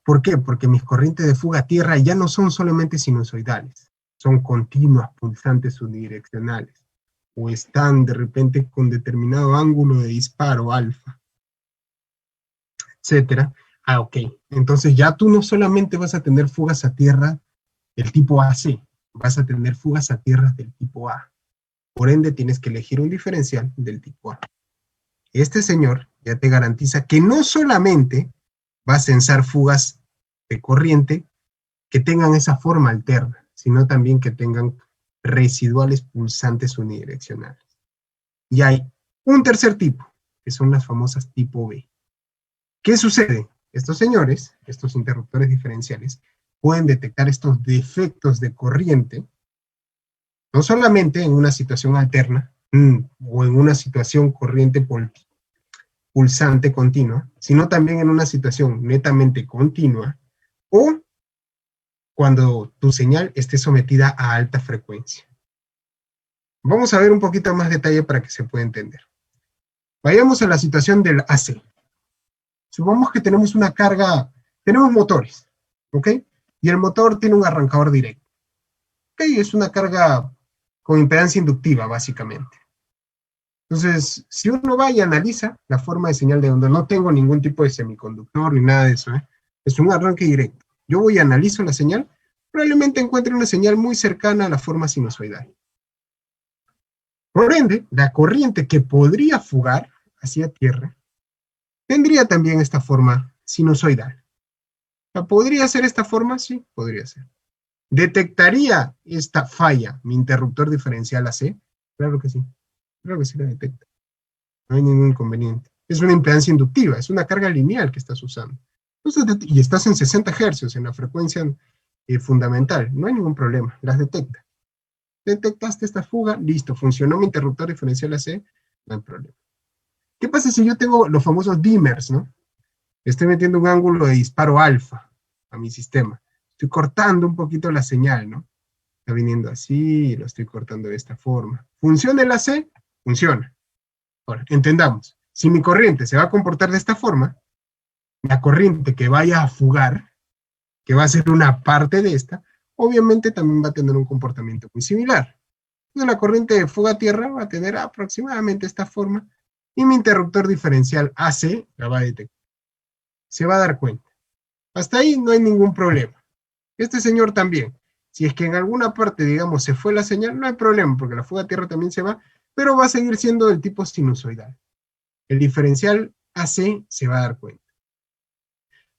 ¿Por qué? Porque mis corrientes de fuga a tierra ya no son solamente sinusoidales, son continuas, pulsantes unidireccionales, o están de repente con determinado ángulo de disparo alfa, etcétera. Ah, ok. Entonces ya tú no solamente vas a tener fugas a tierra del tipo AC, vas a tener fugas a tierra del tipo A. Por ende, tienes que elegir un diferencial del tipo A. Este señor ya te garantiza que no solamente va a censar fugas de corriente que tengan esa forma alterna, sino también que tengan residuales pulsantes unidireccionales. Y hay un tercer tipo, que son las famosas tipo B. ¿Qué sucede? Estos señores, estos interruptores diferenciales, pueden detectar estos defectos de corriente, no solamente en una situación alterna, o en una situación corriente pulsante continua, sino también en una situación netamente continua, o cuando tu señal esté sometida a alta frecuencia. Vamos a ver un poquito más detalle para que se pueda entender. Vayamos a la situación del AC. Supongamos que tenemos una carga, tenemos motores, ¿ok? Y el motor tiene un arrancador directo. ¿Ok? Es una carga con impedancia inductiva, básicamente. Entonces, si uno va y analiza la forma de señal de onda, no tengo ningún tipo de semiconductor ni nada de eso, ¿eh? Es un arranque directo. Yo voy y analizo la señal, probablemente encuentre una señal muy cercana a la forma sinusoidal. Por ende, la corriente que podría fugar hacia tierra tendría también esta forma sinusoidal. ¿Podría ser esta forma? Sí, podría ser. ¿Detectaría esta falla mi interruptor diferencial AC? Claro que sí. Claro que sí la detecta. No hay ningún inconveniente. Es una impedancia inductiva, es una carga lineal que estás usando. Entonces, y estás en 60 Hz, en la frecuencia fundamental. No hay ningún problema, las detecta. Detectaste esta fuga, listo, funcionó mi interruptor diferencial AC, no hay problema. ¿Qué pasa si yo tengo los famosos dimmers, no? Estoy metiendo un ángulo de disparo alfa a mi sistema. Estoy cortando un poquito la señal, ¿no? Está viniendo así y lo estoy cortando de esta forma. ¿Funciona el AC? Funciona. Ahora, entendamos, si mi corriente se va a comportar de esta forma, la corriente que vaya a fugar, que va a ser una parte de esta, obviamente también va a tener un comportamiento muy similar. Entonces la corriente de fuga a tierra va a tener aproximadamente esta forma, y mi interruptor diferencial AC la va a detectar. Se va a dar cuenta. Hasta ahí no hay ningún problema. Este señor también. Si es que en alguna parte, digamos, se fue la señal, no hay problema, porque la fuga a tierra también se va, pero va a seguir siendo del tipo sinusoidal. El diferencial AC se va a dar cuenta.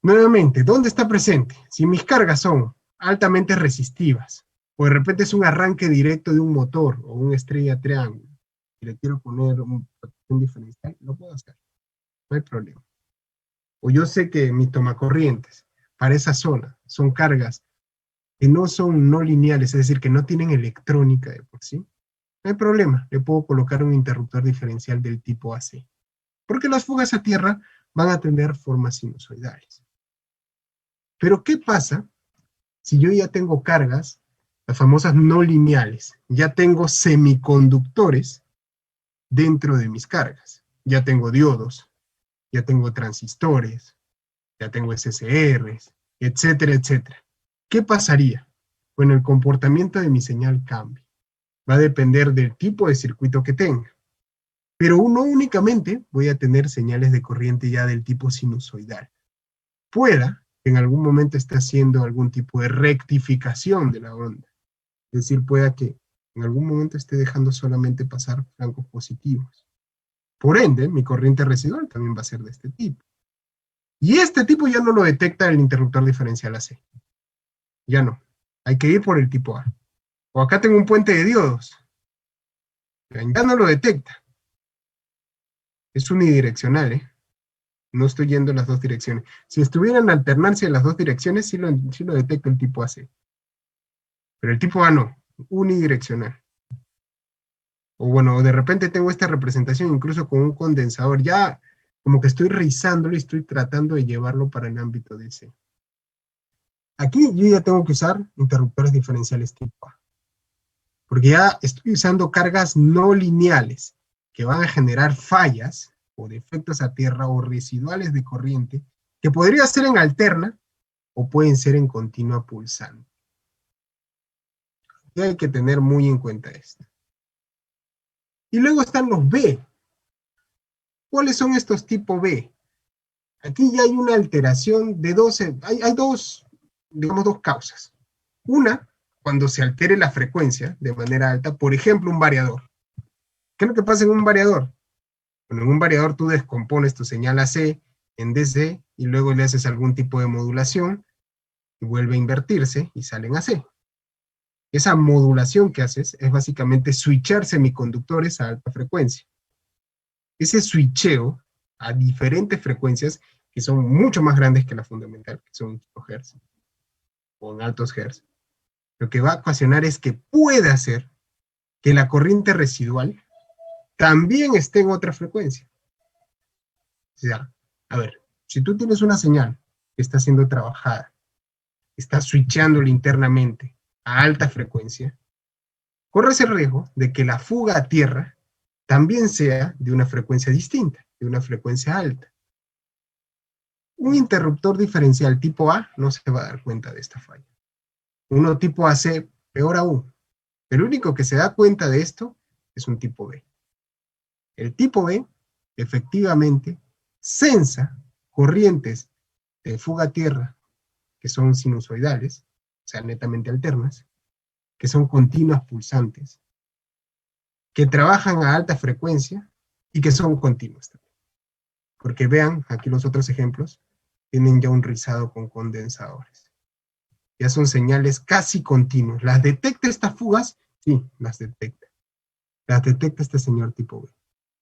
Nuevamente, ¿dónde está presente? Si mis cargas son altamente resistivas, o de repente es un arranque directo de un motor o una estrella triángulo, y le quiero poner un diferencial, lo puedo hacer, no hay problema. O yo sé que mis tomacorrientes para esa zona son cargas que no son no lineales, es decir, que no tienen electrónica de por sí, no hay problema, le puedo colocar un interruptor diferencial del tipo AC. Porque las fugas a tierra van a tener formas sinusoidales. Pero ¿qué pasa si yo ya tengo cargas, las famosas no lineales? Ya tengo semiconductores dentro de mis cargas. Ya tengo diodos, ya tengo transistores, ya tengo SSRs, etcétera, etcétera. ¿Qué pasaría? Bueno, el comportamiento de mi señal cambia. Va a depender del tipo de circuito que tenga. Pero no únicamente voy a tener señales de corriente ya del tipo sinusoidal. Pueda que en algún momento esté haciendo algún tipo de rectificación de la onda. Es decir, pueda que en algún momento esté dejando solamente pasar flancos positivos. Por ende, mi corriente residual también va a ser de este tipo. Y este tipo ya no lo detecta el interruptor diferencial AC. Ya no. Hay que ir por el tipo A. O acá tengo un puente de diodos. Ya no lo detecta. Es unidireccional, ¿eh? No estoy yendo en las dos direcciones. Si estuviera en alternancia en las dos direcciones, sí lo detecta el tipo AC. Pero el tipo A no, unidireccional. O bueno, de repente tengo esta representación incluso con un condensador. Ya como que estoy rizándolo y estoy tratando de llevarlo para el ámbito de DC. Aquí yo ya tengo que usar interruptores diferenciales tipo A. Porque ya estoy usando cargas no lineales que van a generar fallas o defectos a tierra o residuales de corriente que podría ser en alterna o pueden ser en continua pulsante. Y hay que tener muy en cuenta esto. Y luego están los B. ¿Cuáles son estos tipo B? Aquí ya hay una alteración de hay dos, digamos, dos causas. Una, cuando se altere la frecuencia de manera alta, por ejemplo, un variador. ¿Qué es lo que pasa en un variador? Bueno, en un variador tú descompones tu señal AC en DC y luego le haces algún tipo de modulación y vuelve a invertirse y sale en AC. Esa modulación que haces es básicamente switchar semiconductores a alta frecuencia. Ese switcheo a diferentes frecuencias que son mucho más grandes que la fundamental, que son 5 Hz o en altos Hz, lo que va a ocasionar es que pueda hacer que la corriente residual también esté en otra frecuencia. O sea, a ver, si tú tienes una señal que está siendo trabajada, está switchándola internamente a alta frecuencia, corres el riesgo de que la fuga a tierra también sea de una frecuencia distinta, de una frecuencia alta. Un interruptor diferencial tipo A no se va a dar cuenta de esta falla. Uno tipo AC, peor aún. El único que se da cuenta de esto es un tipo B. El tipo B, efectivamente, sensa corrientes de fuga a tierra que son sinusoidales, o sea, netamente alternas, que son continuas pulsantes, que trabajan a alta frecuencia y que son continuas también. Porque vean, aquí los otros ejemplos, tienen ya un rizado con condensadores. Ya son señales casi continuas. ¿Las detecta estas fugas? Sí, las detecta. Las detecta este señor tipo B.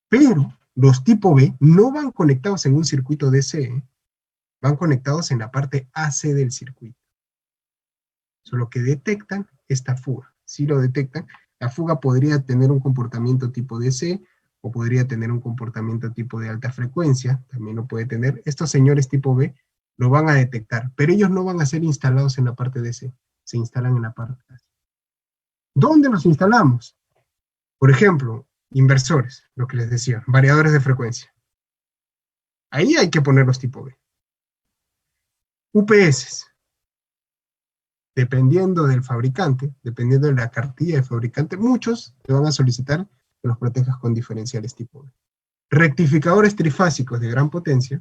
Pero los tipo B no van conectados en un circuito DC, van conectados en la parte AC del circuito. Solo que detectan esta fuga. Si lo detectan, la fuga podría tener un comportamiento tipo DC o podría tener un comportamiento tipo de alta frecuencia, también lo puede tener. Estos señores tipo B lo van a detectar, pero ellos no van a ser instalados en la parte DC, se instalan en la parte AC. ¿Dónde los instalamos? Por ejemplo, inversores, lo que les decía, variadores de frecuencia. Ahí hay que poner los tipo B. UPS. Dependiendo del fabricante, dependiendo de la cartilla del fabricante, muchos te van a solicitar que los protejas con diferenciales tipo B. Rectificadores trifásicos de gran potencia,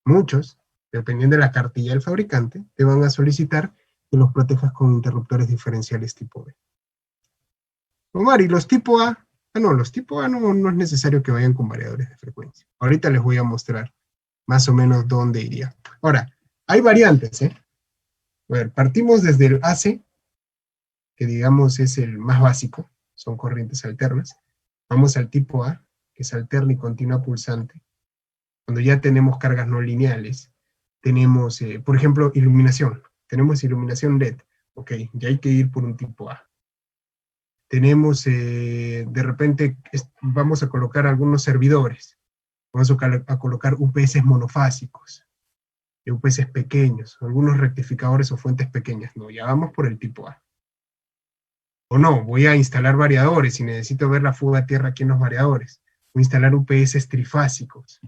muchos, dependiendo de la cartilla del fabricante, te van a solicitar que los protejas con interruptores diferenciales tipo B. Omar, ¿y los tipo A? No, los tipo A no es necesario que vayan con variadores de frecuencia. Ahorita les voy a mostrar más o menos dónde iría. Ahora, hay variantes, ¿eh? A ver, partimos desde el AC, que digamos es el más básico, son corrientes alternas. Vamos al tipo A, que es alterna y continua pulsante. Cuando ya tenemos cargas no lineales, tenemos, por ejemplo, iluminación. Tenemos iluminación LED. Ok, ya hay que ir por un tipo A. Tenemos, de repente, vamos a colocar algunos servidores. Vamos a colocar UPS monofásicos, UPS pequeños, algunos rectificadores o fuentes pequeñas. No, ya vamos por el tipo A. O no, voy a instalar variadores y necesito ver la fuga a tierra aquí en los variadores. Voy a instalar UPS trifásicos.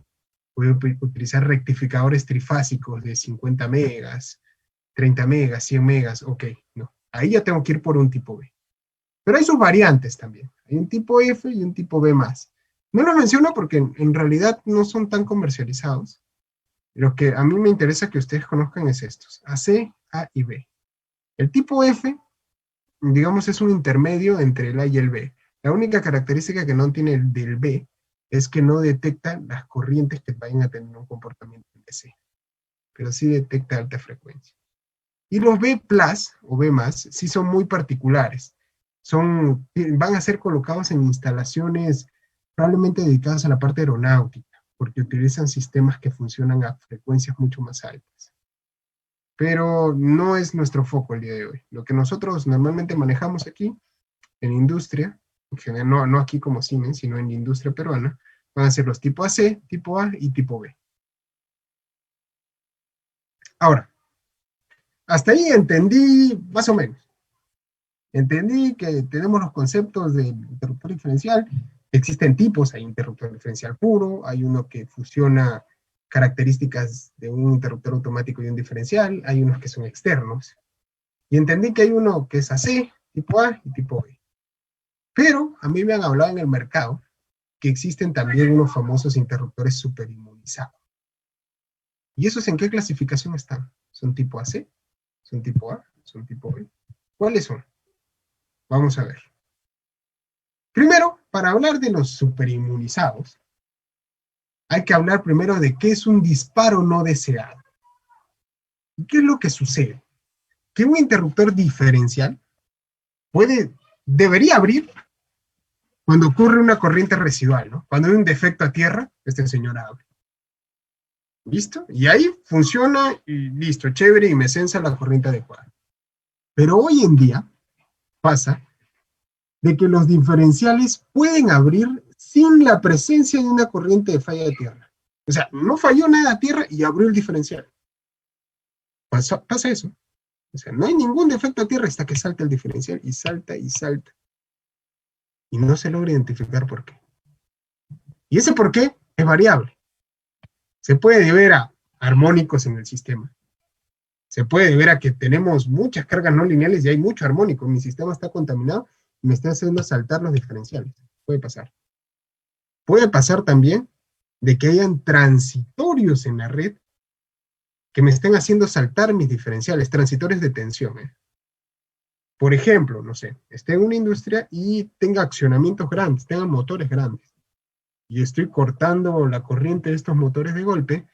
Voy a utilizar rectificadores trifásicos de 50 megas, 30 megas, 100 megas. Ok, no. Ahí ya tengo que ir por un tipo B. Pero hay sus variantes también. Hay un tipo F y un tipo B+. No lo menciono porque en realidad no son tan comercializados. Lo que a mí me interesa que ustedes conozcan es estos. AC, A y B. El tipo F, digamos, es un intermedio entre el A y el B. La única característica que no tiene el del B es que no detecta las corrientes que vayan a tener un comportamiento en DC. Pero sí detecta alta frecuencia. Y los B+ o B+, sí son muy particulares. Van a ser colocados en instalaciones probablemente dedicadas a la parte aeronáutica, porque utilizan sistemas que funcionan a frecuencias mucho más altas. Pero no es nuestro foco el día de hoy. Lo que nosotros normalmente manejamos aquí, en industria, en general, no aquí como Siemens, sino en la industria peruana, van a ser los tipo AC, tipo A y tipo B. Ahora, hasta ahí entendí más o menos. Entendí que tenemos los conceptos de interruptor diferencial. Existen tipos, hay interruptor diferencial puro, hay uno que fusiona características de un interruptor automático y un diferencial, hay unos que son externos. Y entendí que hay uno que es AC, tipo A y tipo B. Pero a mí me han hablado en el mercado que existen también unos famosos interruptores superinmunizados. ¿Y esos en qué clasificación están? ¿Son tipo AC? ¿Son tipo A? ¿Son tipo B? ¿Cuáles son? Vamos a ver. Primero, para hablar de los superinmunizados, hay que hablar primero de qué es un disparo no deseado. ¿Qué es lo que sucede? Que un interruptor diferencial debería abrir cuando ocurre una corriente residual, ¿no? Cuando hay un defecto a tierra, este señor abre. ¿Listo? Y ahí funciona y listo, chévere, y me censa la corriente adecuada. Pero hoy en día pasa de que los diferenciales pueden abrir sin la presencia de una corriente de falla de tierra. O sea, no falló nada a tierra y abrió el diferencial. Pasa eso. O sea, no hay ningún defecto a tierra hasta que salta el diferencial y salta y salta. Y no se logra identificar por qué. Y ese por qué es variable. Se puede deber a armónicos en el sistema. Se puede ver a que tenemos muchas cargas no lineales y hay mucho armónico. Mi sistema está contaminado y me está haciendo saltar los diferenciales. Puede pasar. Puede pasar también de que hayan transitorios en la red que me estén haciendo saltar mis diferenciales, transitorios de tensión. Por ejemplo, no sé, esté en una industria y tenga accionamientos grandes, tenga motores grandes, y estoy cortando la corriente de estos motores de golpe,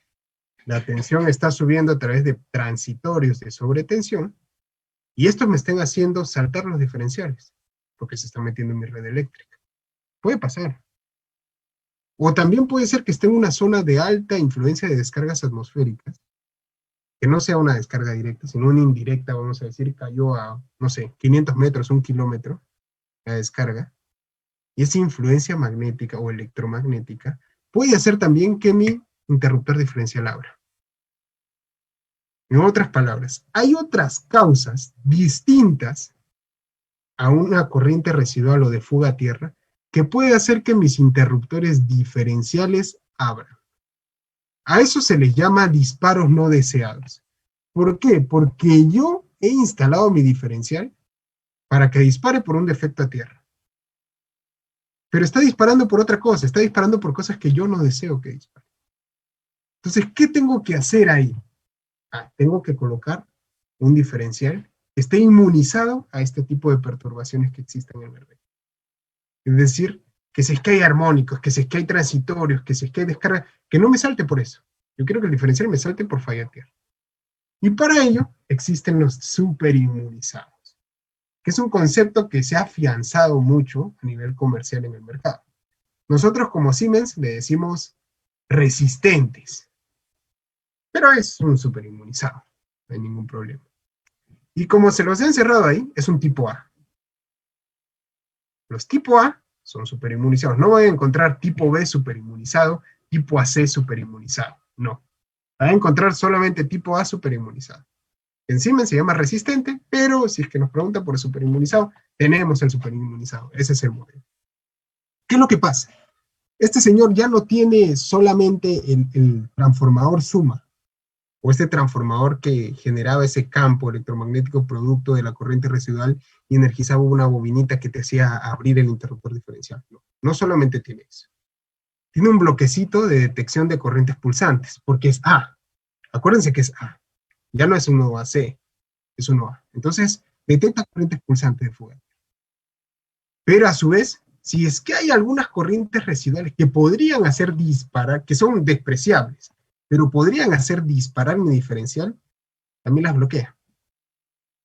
la tensión está subiendo a través de transitorios de sobretensión, y estos me estén haciendo saltar los diferenciales, porque se están metiendo en mi red eléctrica. Puede pasar. O también puede ser que esté en una zona de alta influencia de descargas atmosféricas, que no sea una descarga directa, sino una indirecta, vamos a decir, cayó a, no sé, 500 metros, 1 kilómetro, la descarga, y esa influencia magnética o electromagnética puede hacer también que mi interruptor diferencial abra. En otras palabras, hay otras causas distintas a una corriente residual o de fuga a tierra que puede hacer que mis interruptores diferenciales abran. A eso se les llama disparos no deseados. ¿Por qué? Porque yo he instalado mi diferencial para que dispare por un defecto a tierra. Pero está disparando por otra cosa, está disparando por cosas que yo no deseo que dispare. Entonces, ¿qué tengo que hacer ahí? Tengo que colocar un diferencial que esté inmunizado a este tipo de perturbaciones que existen en la red. Es decir, que si es que hay armónicos, que si es que hay transitorios, que si es que hay descarga, que no me salte por eso. Yo quiero que el diferencial me salte por falla a tierra. Y para ello existen los superinmunizados, que es un concepto que se ha afianzado mucho a nivel comercial en el mercado. Nosotros como Siemens le decimos resistentes, pero es un superinmunizado, no hay ningún problema. Y como se los he encerrado ahí, es un tipo A. Los tipo A son superinmunizados. No voy a encontrar tipo B superinmunizado, tipo AC superinmunizado. No. Van a encontrar solamente tipo A superinmunizado. En Siemens se llama resistente, pero si es que nos preguntan por el superinmunizado, tenemos el superinmunizado. Ese es el modelo. ¿Qué es lo que pasa? Este señor ya no tiene solamente el transformador suma, o este transformador que generaba ese campo electromagnético producto de la corriente residual y energizaba una bobinita que te hacía abrir el interruptor diferencial. No solamente tiene eso. Tiene un bloquecito de detección de corrientes pulsantes, porque es A. Acuérdense que es A. Ya no es un nuevo AC, es un A. Entonces, detecta corrientes pulsantes de fuga. Pero a su vez, si es que hay algunas corrientes residuales que podrían hacer disparar, que son despreciables, pero podrían hacer disparar mi diferencial, también las bloquea.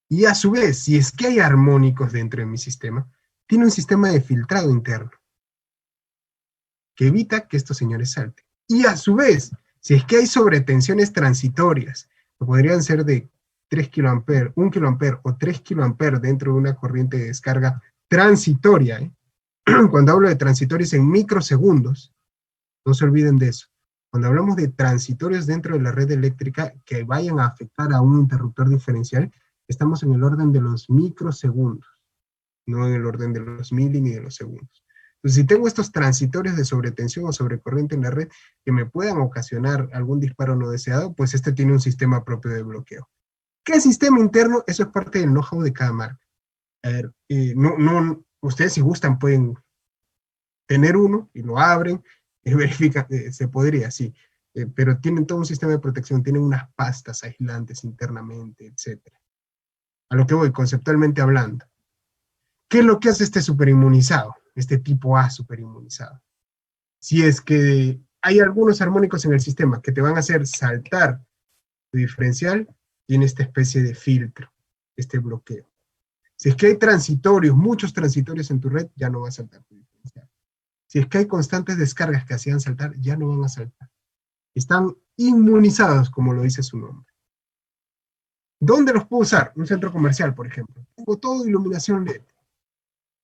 Y a su vez, si es que hay armónicos dentro de mi sistema, tiene un sistema de filtrado interno que evita que estos señores salten. Y a su vez, si es que hay sobretensiones transitorias, que podrían ser de 3 kA, 1 kA o 3 kA dentro de una corriente de descarga transitoria, cuando hablo de transitorios en microsegundos, no se olviden de eso. Cuando hablamos de transitorios dentro de la red eléctrica que vayan a afectar a un interruptor diferencial, estamos en el orden de los microsegundos, no en el orden de los mili ni de los segundos. Entonces, si tengo estos transitorios de sobretensión o sobrecorriente en la red que me puedan ocasionar algún disparo no deseado, pues este tiene un sistema propio de bloqueo. ¿Qué sistema interno? Eso es parte del know-how de cada marca. A ver, ustedes si gustan pueden tener uno y lo abren, verifican, se podría, sí, pero tienen todo un sistema de protección, tienen unas pastas aislantes internamente, etc. A lo que voy, conceptualmente hablando. ¿Qué es lo que hace este superinmunizado? Este tipo A superinmunizado. Si es que hay algunos armónicos en el sistema que te van a hacer saltar tu diferencial, tiene esta especie de filtro, este bloqueo. Si es que hay transitorios, muchos transitorios en tu red, ya no va a saltar tu diferencial. Si es que hay constantes descargas que hacían saltar, ya no van a saltar. Están inmunizados, como lo dice su nombre. ¿Dónde los puedo usar? Un centro comercial, por ejemplo. Tengo todo iluminación LED.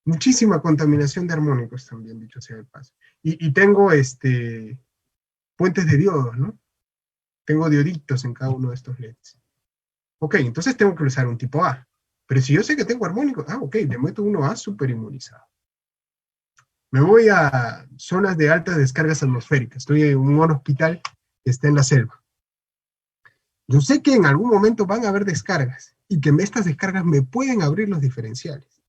Muchísima contaminación de armónicos también, dicho sea de paso. Y tengo puentes de diodos, ¿no? Tengo dioditos en cada uno de estos LEDs. Ok, entonces tengo que usar un tipo A. Pero si yo sé que tengo armónicos, ok, le meto uno A superinmunizado. Me voy a zonas de altas descargas atmosféricas. Estoy en un hospital que está en la selva. Yo sé que en algún momento van a haber descargas y que estas descargas me pueden abrir los diferenciales.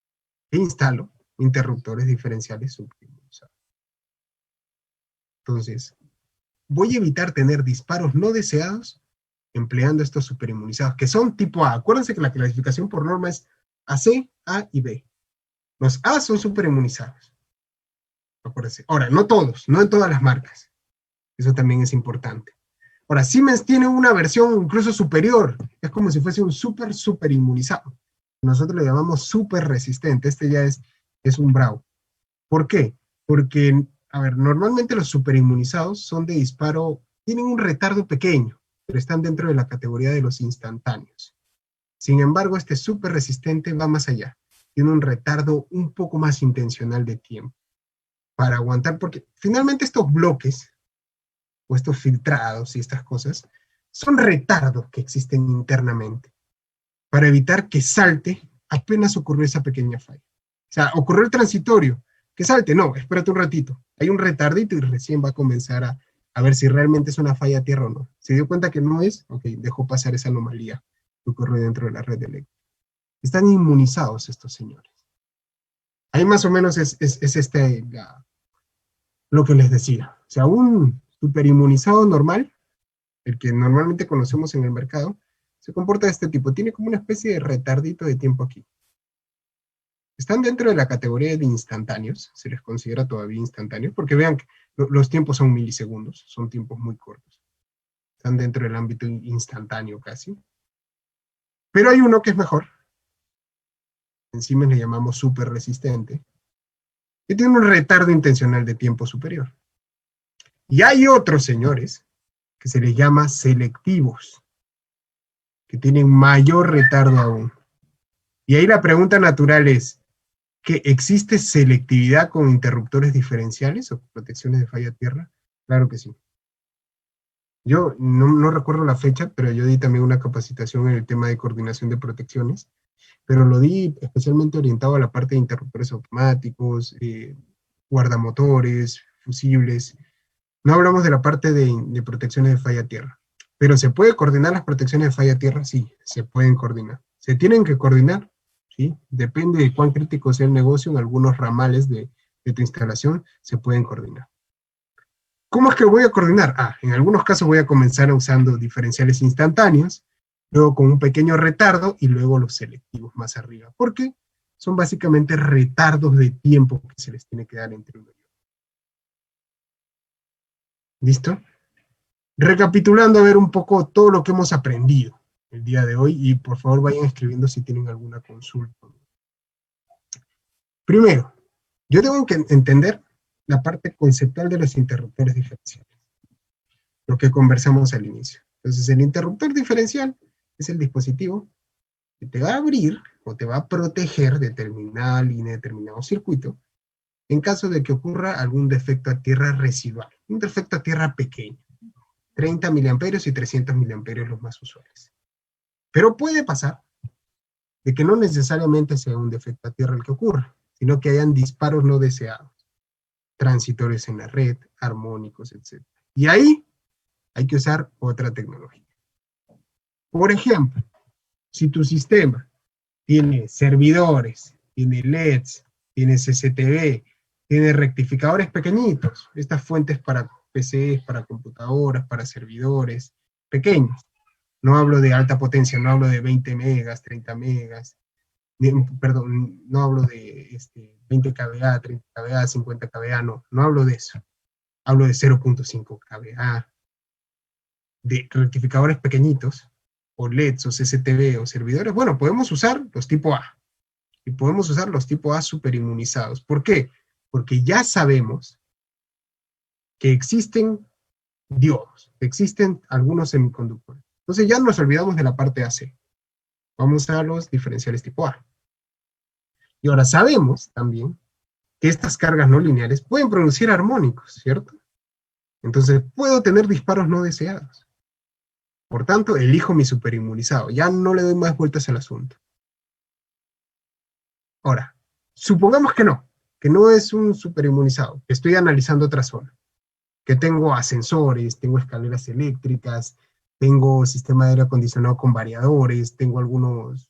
E instalo interruptores diferenciales superinmunizados. Entonces, voy a evitar tener disparos no deseados empleando estos superinmunizados, que son tipo A. Acuérdense que la clasificación por norma es AC, A y B. Los A son superinmunizados. Acuérdense. Ahora, no todos, no en todas las marcas. Eso también es importante. Ahora, Siemens tiene una versión incluso superior. Es como si fuese un super inmunizado. Nosotros le llamamos super resistente. Este ya es un bravo. ¿Por qué? Porque, a ver, normalmente los superinmunizados son de disparo, tienen un retardo pequeño, pero están dentro de la categoría de los instantáneos. Sin embargo, este super resistente va más allá. Tiene un retardo un poco más intencional de tiempo para aguantar, porque finalmente estos bloques o estos filtrados y estas cosas, son retardos que existen internamente, para evitar que salte apenas ocurrió esa pequeña falla. O sea, ocurrió el transitorio, que salte, no, espérate un ratito, hay un retardito y recién va a comenzar a ver si realmente es una falla a tierra o no. Se dio cuenta que no es, ok, dejó pasar esa anomalía que ocurrió dentro de la red eléctrica. Están inmunizados estos señores. Ahí más o menos es lo que les decía. O sea, un superinmunizado normal, el que normalmente conocemos en el mercado, se comporta de este tipo. Tiene como una especie de retardito de tiempo aquí. Están dentro de la categoría de instantáneos, se les considera todavía instantáneos, porque vean que los tiempos son milisegundos, son tiempos muy cortos. Están dentro del ámbito instantáneo casi. Pero hay uno que es mejor. Encima le llamamos súper resistente, que tiene un retardo intencional de tiempo superior. Y hay otros, señores, que se les llama selectivos, que tienen mayor retardo aún. Y ahí la pregunta natural es, ¿que existe selectividad con interruptores diferenciales o protecciones de falla a tierra? Claro que sí. Yo no recuerdo la fecha, pero yo di también una capacitación en el tema de coordinación de protecciones, pero lo di especialmente orientado a la parte de interruptores automáticos, guardamotores, fusibles. No hablamos de la parte de protecciones de falla a tierra. Pero ¿se puede coordinar las protecciones de falla a tierra? Sí, se pueden coordinar. ¿Se tienen que coordinar? Sí. Depende de cuán crítico sea el negocio, en algunos ramales de tu instalación se pueden coordinar. ¿Cómo es que voy a coordinar? En algunos casos voy a comenzar usando diferenciales instantáneos, luego con un pequeño retardo y luego los selectivos más arriba. ¿Por qué? Son básicamente retardos de tiempo que se les tiene que dar entre uno y otro. ¿Listo? Recapitulando a ver un poco todo lo que hemos aprendido el día de hoy y por favor vayan escribiendo si tienen alguna consulta. Primero, yo tengo que entender la parte conceptual de los interruptores diferenciales, lo que conversamos al inicio. Entonces el interruptor diferencial es el dispositivo que te va a abrir o te va a proteger determinada línea, determinado circuito, en caso de que ocurra algún defecto a tierra residual, un defecto a tierra pequeño. 30 miliamperios y 300 miliamperios los más usuales. Pero puede pasar de que no necesariamente sea un defecto a tierra el que ocurra, sino que hayan disparos no deseados, transitorios en la red, armónicos, etc. Y ahí hay que usar otra tecnología. Por ejemplo, si tu sistema tiene servidores, tiene LEDs, tiene CCTV, tiene rectificadores pequeñitos, estas fuentes para PCs, para computadoras, para servidores, pequeños. No hablo de alta potencia, no hablo de 20 megas, 30 megas, perdón, no hablo de 20 kVA, 30 kVA, 50 kVA, no hablo de eso. Hablo de 0.5 kVA, de rectificadores pequeñitos, o LEDs, o CCTV, o servidores. Bueno, podemos usar los tipo A, y podemos usar los tipo A superinmunizados. ¿Por qué? Porque ya sabemos que existen diodos, existen algunos semiconductores. Entonces ya nos olvidamos de la parte AC. Vamos a los diferenciales tipo A. Y ahora sabemos también que estas cargas no lineales pueden producir armónicos, ¿cierto? Entonces puedo tener disparos no deseados. Por tanto, elijo mi superinmunizado. Ya no le doy más vueltas al asunto. Ahora, supongamos que no es un superinmunizado, que estoy analizando otra zona, que tengo ascensores, tengo escaleras eléctricas, tengo sistema de aire acondicionado con variadores, tengo algunos,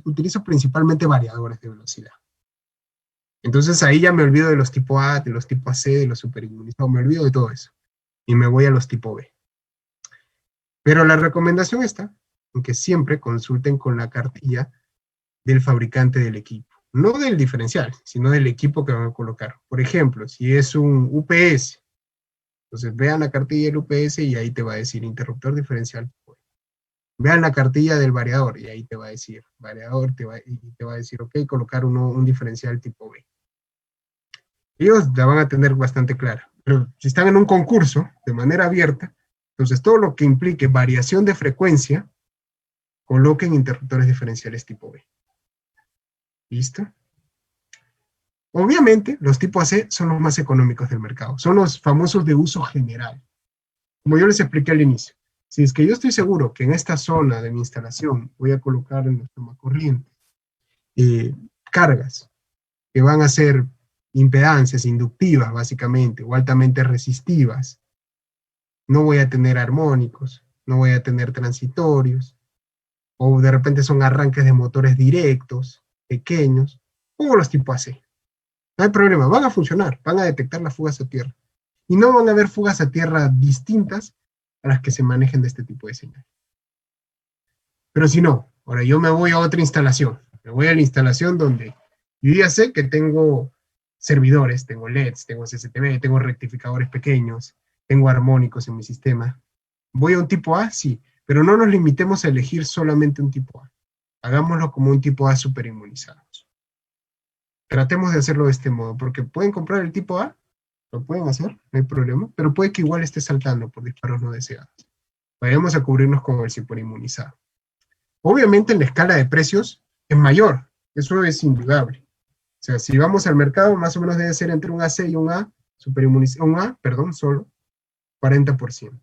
utilizo principalmente variadores de velocidad. Entonces ahí ya me olvido de los tipo A, de los tipo AC, de los superinmunizados, me olvido de todo eso. Y me voy a los tipo B. Pero la recomendación está en que siempre consulten con la cartilla del fabricante del equipo. No del diferencial, sino del equipo que van a colocar. Por ejemplo, si es un UPS, entonces vean la cartilla del UPS y ahí te va a decir interruptor diferencial. Vean la cartilla del variador y ahí te va a decir variador, y te va a decir, ok, colocar un diferencial tipo B. Ellos la van a tener bastante clara. Pero si están en un concurso de manera abierta, entonces todo lo que implique variación de frecuencia, coloquen interruptores diferenciales tipo B. ¿Listo? Obviamente, los tipo AC son los más económicos del mercado. Son los famosos de uso general. Como yo les expliqué al inicio, si es que yo estoy seguro que en esta zona de mi instalación voy a colocar en la toma corriente cargas que van a ser impedancias inductivas, básicamente, o altamente resistivas, no voy a tener armónicos, no voy a tener transitorios, o de repente son arranques de motores directos, pequeños, como los tipo AC. No hay problema, van a funcionar, van a detectar las fugas a tierra. Y no van a haber fugas a tierra distintas a las que se manejen de este tipo de señal. Pero si no, ahora yo me voy a otra instalación, me voy a la instalación donde yo ya sé que tengo servidores, tengo LEDs, tengo CCTV, tengo rectificadores pequeños, tengo armónicos en mi sistema. ¿Voy a un tipo A? Sí, pero no nos limitemos a elegir solamente un tipo A. Hagámoslo como un tipo A superinmunizados. Tratemos de hacerlo de este modo, porque pueden comprar el tipo A, lo pueden hacer, no hay problema, pero puede que igual esté saltando por disparos no deseados. Vayamos a cubrirnos con el superinmunizado. Obviamente en la escala de precios es mayor, eso es indudable. O sea, si vamos al mercado, más o menos debe ser entre un AC y un A, solo 40%.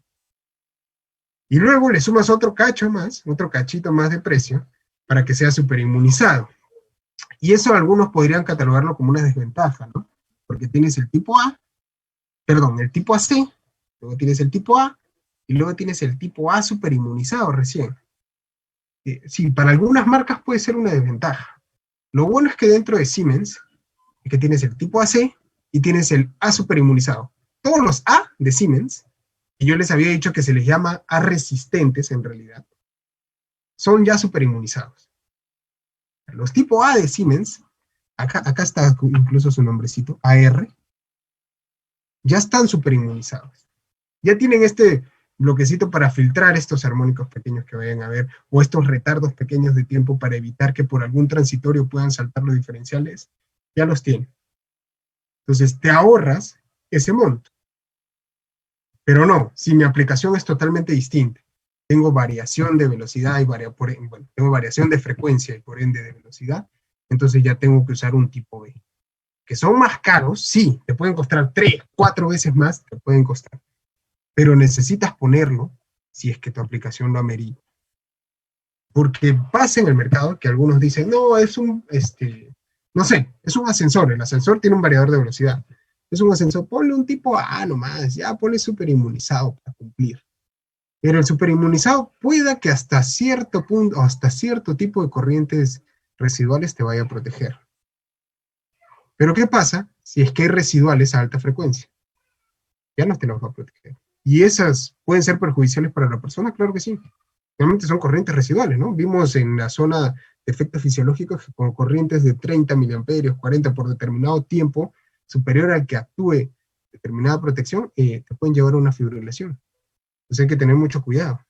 Y luego le sumas otro cachito más de precio, para que sea superinmunizado. Y eso algunos podrían catalogarlo como una desventaja, ¿no? Porque tienes el tipo el tipo AC, luego tienes el tipo A, y luego tienes el tipo A superinmunizado recién. Sí, para algunas marcas puede ser una desventaja. Lo bueno es que dentro de Siemens, es que tienes el tipo AC y tienes el A superinmunizado. Todos los A de Siemens, y yo les había dicho que se les llama A resistentes en realidad, son ya superinmunizados. Los tipo A de Siemens, acá está incluso su nombrecito, AR, ya están superinmunizados. Ya tienen este bloquecito para filtrar estos armónicos pequeños que vayan a ver, o estos retardos pequeños de tiempo para evitar que por algún transitorio puedan saltar los diferenciales, ya los tienen. Entonces te ahorras ese monto. Pero no, si mi aplicación es totalmente distinta, tengo variación de velocidad y tengo variación de frecuencia y por ende de velocidad, entonces ya tengo que usar un tipo B. Que son más caros, sí, te pueden costar 3, 4 veces más, te pueden costar. Pero necesitas ponerlo si es que tu aplicación lo amerita. Porque pasa en el mercado que algunos dicen, no, es un, no sé, es un ascensor, el ascensor tiene un variador de velocidad. Es un ascensor, ponle un tipo A nomás, ya ponle superinmunizado para cumplir. Pero el superinmunizado pueda que hasta cierto punto, o hasta cierto tipo de corrientes residuales te vaya a proteger. Pero ¿qué pasa si es que hay residuales a alta frecuencia? Ya no te los va a proteger. ¿Y esas pueden ser perjudiciales para la persona? Claro que sí. Realmente son corrientes residuales, ¿no? Vimos en la zona de efectos fisiológicos que con corrientes de 30 miliamperios, 40 por determinado tiempo, superior al que actúe determinada protección, te pueden llevar a una fibrilación. Entonces hay que tener mucho cuidado.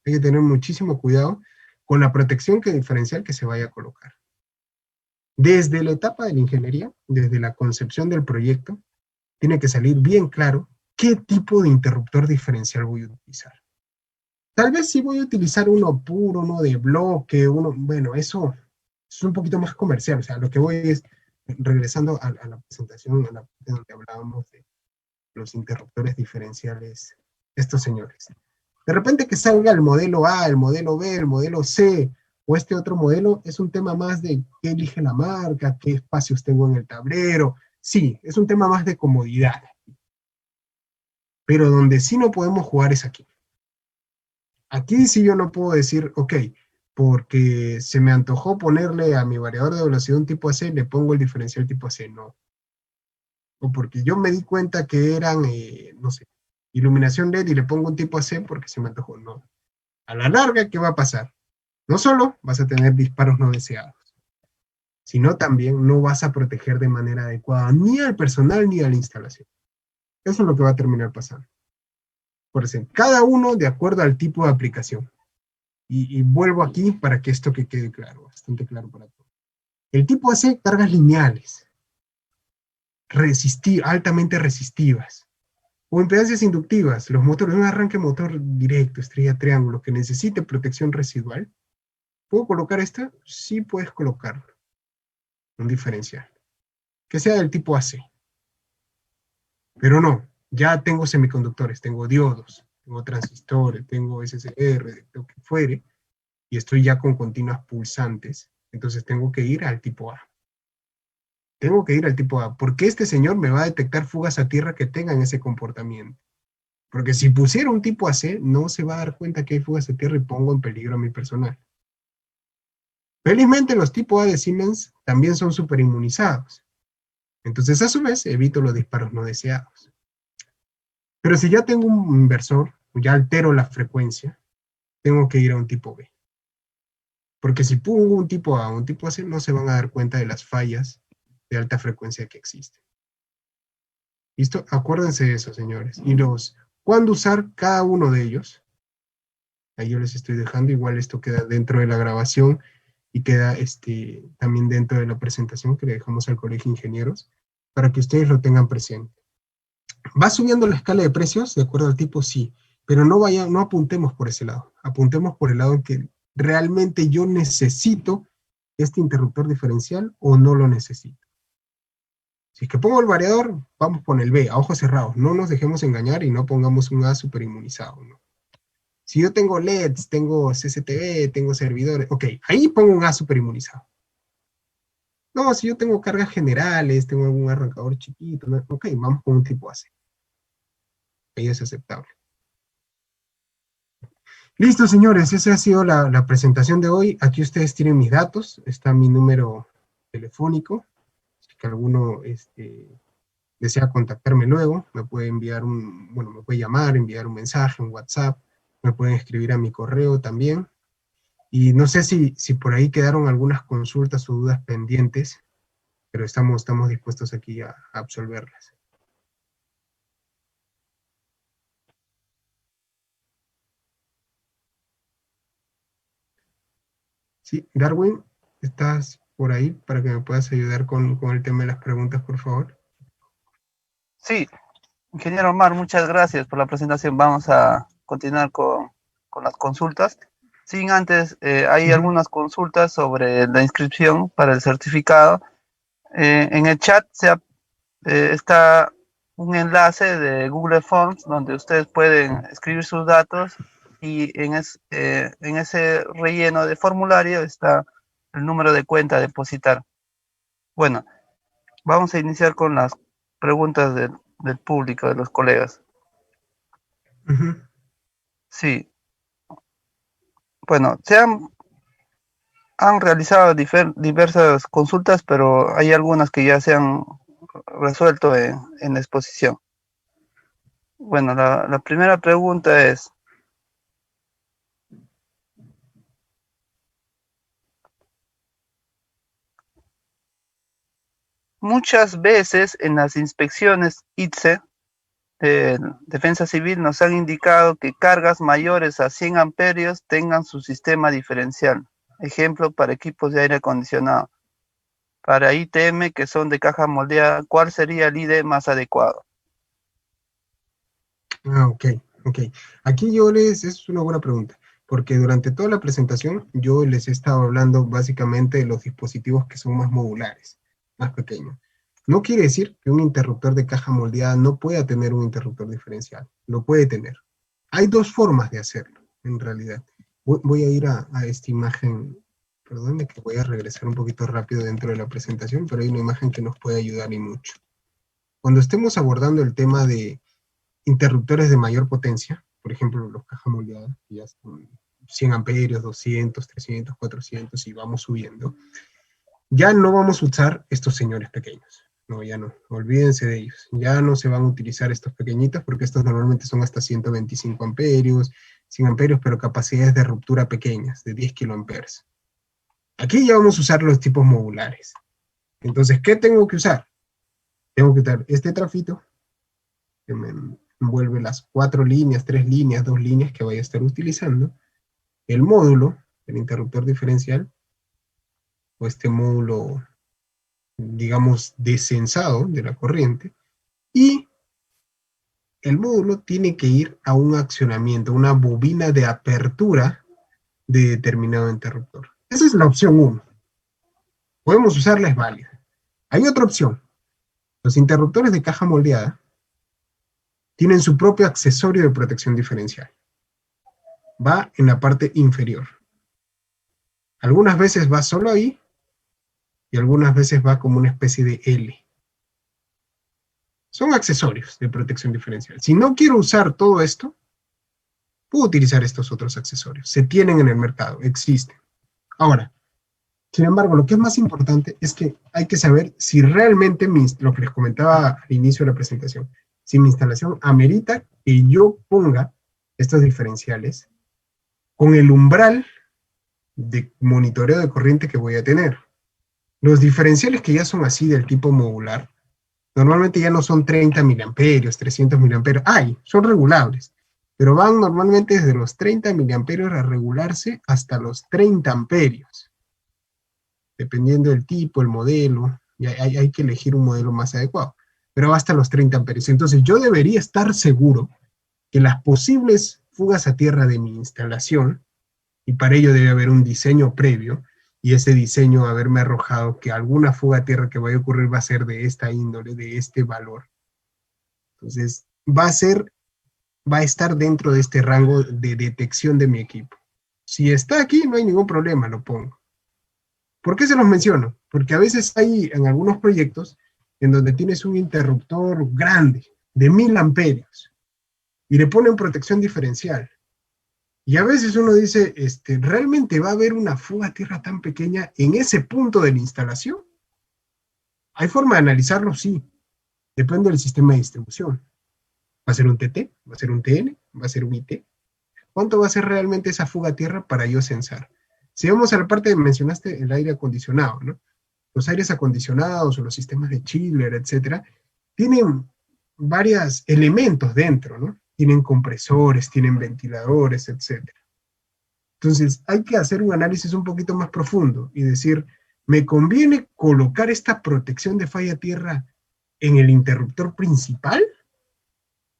Hay que tener muchísimo cuidado con la protección diferencial que se vaya a colocar. Desde la etapa de la ingeniería, desde la concepción del proyecto, tiene que salir bien claro qué tipo de interruptor diferencial voy a utilizar. Tal vez si voy a utilizar uno puro, uno de bloque, bueno, eso es un poquito más comercial. O sea, lo que voy es, regresando a la presentación, a la parte donde hablábamos de los interruptores diferenciales, estos señores. De repente que salga el modelo A, el modelo B, el modelo C, o este otro modelo, es un tema más de qué elige la marca, qué espacios tengo en el tablero. Sí, es un tema más de comodidad. Pero donde sí no podemos jugar es aquí. Aquí sí yo no puedo decir, ok, porque se me antojó ponerle a mi variador de velocidad un tipo AC, le pongo el diferencial tipo AC, no. O porque yo me di cuenta que eran, no sé, iluminación LED y le pongo un tipo AC porque se me antojó, no. A la larga, ¿qué va a pasar? No solo vas a tener disparos no deseados, sino también no vas a proteger de manera adecuada ni al personal ni a la instalación. Eso es lo que va a terminar pasando. Por ejemplo, cada uno de acuerdo al tipo de aplicación. Y vuelvo aquí para que esto que quede claro, bastante claro para todos. El tipo AC, cargas lineales, altamente resistivas, o impedancias inductivas, los motores, un arranque motor directo, estrella triángulo, que necesite protección residual. ¿Puedo colocar esta? Sí puedes colocarlo. Un diferencial. Que sea del tipo AC. Pero no, ya tengo semiconductores, tengo diodos, tengo transistores, tengo SSR, lo que fuere, y estoy ya con continuas pulsantes. Entonces tengo que ir al tipo A. Tengo que ir al tipo A, porque este señor me va a detectar fugas a tierra que tengan ese comportamiento. Porque si pusiera un tipo AC, no se va a dar cuenta que hay fugas a tierra y pongo en peligro a mi personal. Felizmente los tipo A de Siemens también son superinmunizados. Entonces a su vez evito los disparos no deseados. Pero si ya tengo un inversor, ya altero la frecuencia, tengo que ir a un tipo B. Porque si pongo un tipo A o un tipo AC, no se van a dar cuenta de las fallas de alta frecuencia que existen. ¿Listo? Acuérdense de eso, señores. Y ¿cuándo usar cada uno de ellos? Ahí yo les estoy dejando, igual esto queda dentro de la grabación y queda también dentro de la presentación que le dejamos al Colegio de Ingenieros, para que ustedes lo tengan presente. ¿Va subiendo la escala de precios de acuerdo al tipo? Sí, pero no apuntemos por ese lado, apuntemos por el lado en que realmente yo necesito este interruptor diferencial o no lo necesito. Si es que pongo el variador, vamos con el B, a ojos cerrados, no nos dejemos engañar y no pongamos un A superinmunizado, ¿no? Si yo tengo LEDs, tengo CCTV, tengo servidores, ok, ahí pongo un A superinmunizado. No, si yo tengo cargas generales, tengo algún arrancador chiquito, ¿no? Ok, vamos con un tipo AC. Ahí es aceptable. Listo, señores, esa ha sido la presentación de hoy. Aquí ustedes tienen mis datos, está mi número telefónico. Si que alguno desea contactarme luego, me puede me puede llamar, enviar un mensaje, un WhatsApp, me pueden escribir a mi correo también. Y no sé si por ahí quedaron algunas consultas o dudas pendientes, pero estamos dispuestos aquí a absolverlas. Sí, Darwin, ¿estás por ahí para que me puedas ayudar con el tema de las preguntas, por favor? Sí, ingeniero Omar, muchas gracias por la presentación. Vamos a continuar con las consultas. Sin antes, hay algunas consultas sobre la inscripción para el certificado. En el chat está un enlace de Google Forms donde ustedes pueden escribir sus datos y en ese relleno de formulario está el número de cuenta a depositar. Bueno, vamos a iniciar con las preguntas del público, de los colegas. Sí. Bueno, han realizado diversas consultas, pero hay algunas que ya se han resuelto en la exposición. Bueno, la primera pregunta es, muchas veces en las inspecciones ITSE, Defensa Civil, nos han indicado que cargas mayores a 100 amperios tengan su sistema diferencial. Ejemplo, para equipos de aire acondicionado. Para ITM, que son de caja moldeada, ¿cuál sería el ID más adecuado? Ok. Aquí es una buena pregunta, porque durante toda la presentación yo les he estado hablando básicamente de los dispositivos que son más modulares, más pequeños. No quiere decir que un interruptor de caja moldeada no pueda tener un interruptor diferencial, lo puede tener. Hay dos formas de hacerlo, en realidad. Voy a ir a esta imagen, perdónenme que voy a regresar un poquito rápido dentro de la presentación, pero hay una imagen que nos puede ayudar y mucho. Cuando estemos abordando el tema de interruptores de mayor potencia, por ejemplo, los cajas moldeadas, que ya son 100 amperios, 200, 300, 400, y vamos subiendo, ya no vamos a usar estos señores pequeños. No, ya no, olvídense de ellos. Ya no se van a utilizar estos pequeñitos, porque estos normalmente son hasta 125 amperios, 100 amperios, pero capacidades de ruptura pequeñas, de 10 kiloamperes. Aquí ya vamos a usar los tipos modulares. Entonces, ¿qué tengo que usar? Tengo que usar este trafito, que me envuelve las 4 líneas, 3 líneas, 2 líneas que voy a estar utilizando, el módulo, el interruptor diferencial, o este módulo, digamos, descensado de la corriente, y el módulo tiene que ir a un accionamiento, una bobina de apertura de determinado interruptor. Esa es la opción 1. Podemos usarla, es válida. Hay otra opción. Los interruptores de caja moldeada tienen su propio accesorio de protección diferencial. Va en la parte inferior. Algunas veces va solo ahí, y algunas veces va como una especie de L. Son accesorios de protección diferencial. Si no quiero usar todo esto, puedo utilizar estos otros accesorios. Se tienen en el mercado, existen. Ahora, sin embargo, lo que es más importante es que hay que saber si realmente, lo que les comentaba al inicio de la presentación, si mi instalación amerita que yo ponga estos diferenciales con el umbral de monitoreo de corriente que voy a tener. Los diferenciales que ya son así del tipo modular, normalmente ya no son 30 miliamperios, 300 miliamperios, son regulables, pero van normalmente desde los 30 miliamperios a regularse hasta los 30 amperios, dependiendo del tipo, el modelo, y hay que elegir un modelo más adecuado, pero va hasta los 30 amperios. Entonces yo debería estar seguro que las posibles fugas a tierra de mi instalación, y para ello debe haber un diseño previo, y ese diseño haberme arrojado que alguna fuga a tierra que vaya a ocurrir va a ser de esta índole, de este valor. Entonces, va a estar dentro de este rango de detección de mi equipo. Si está aquí, no hay ningún problema, lo pongo. ¿Por qué se los menciono? Porque a veces hay en algunos proyectos en donde tienes un interruptor grande, de 1000 amperios, y le ponen protección diferencial. Y a veces uno dice, ¿realmente va a haber una fuga a tierra tan pequeña en ese punto de la instalación? ¿Hay forma de analizarlo? Sí. Depende del sistema de distribución. ¿Va a ser un TT? ¿Va a ser un TN? ¿Va a ser un IT? ¿Cuánto va a ser realmente esa fuga a tierra para yo censar? Si vamos a la parte que mencionaste, el aire acondicionado, ¿no? Los aires acondicionados o los sistemas de chiller, etcétera, tienen varios elementos dentro, ¿no? Tienen compresores, tienen ventiladores, etc. Entonces, hay que hacer un análisis un poquito más profundo y decir, ¿me conviene colocar esta protección de falla tierra en el interruptor principal?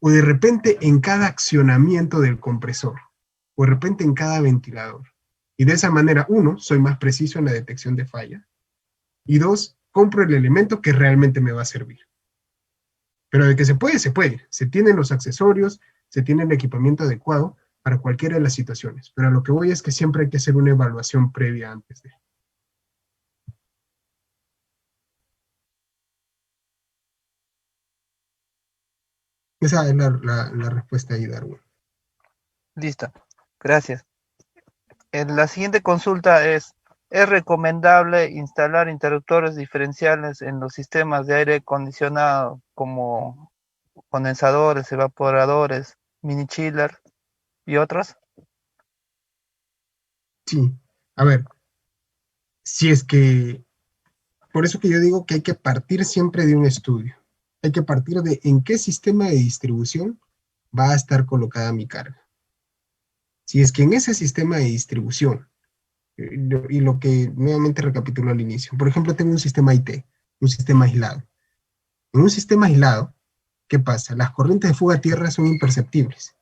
¿O de repente en cada accionamiento del compresor? ¿O de repente en cada ventilador? Y de esa manera, 1, soy más preciso en la detección de falla. Y 2, compro el elemento que realmente me va a servir. Pero de que se puede, se puede. Se tienen los accesorios, se tiene el equipamiento adecuado para cualquiera de las situaciones. Pero a lo que voy es que siempre hay que hacer una evaluación previa antes de. Esa es la respuesta ahí, Darwin. Listo, gracias. La siguiente consulta ¿es recomendable instalar interruptores diferenciales en los sistemas de aire acondicionado como condensadores, evaporadores, mini chiller y otros? Sí, a ver, si es que, por eso que yo digo que hay que partir siempre de un estudio. Hay que partir de en qué sistema de distribución va a estar colocada mi carga. Si es que en ese sistema de distribución, y lo que nuevamente recapitulo al inicio, por ejemplo, tengo un sistema IT, un sistema aislado. En un sistema aislado, ¿qué pasa? Las corrientes de fuga a tierra son imperceptibles.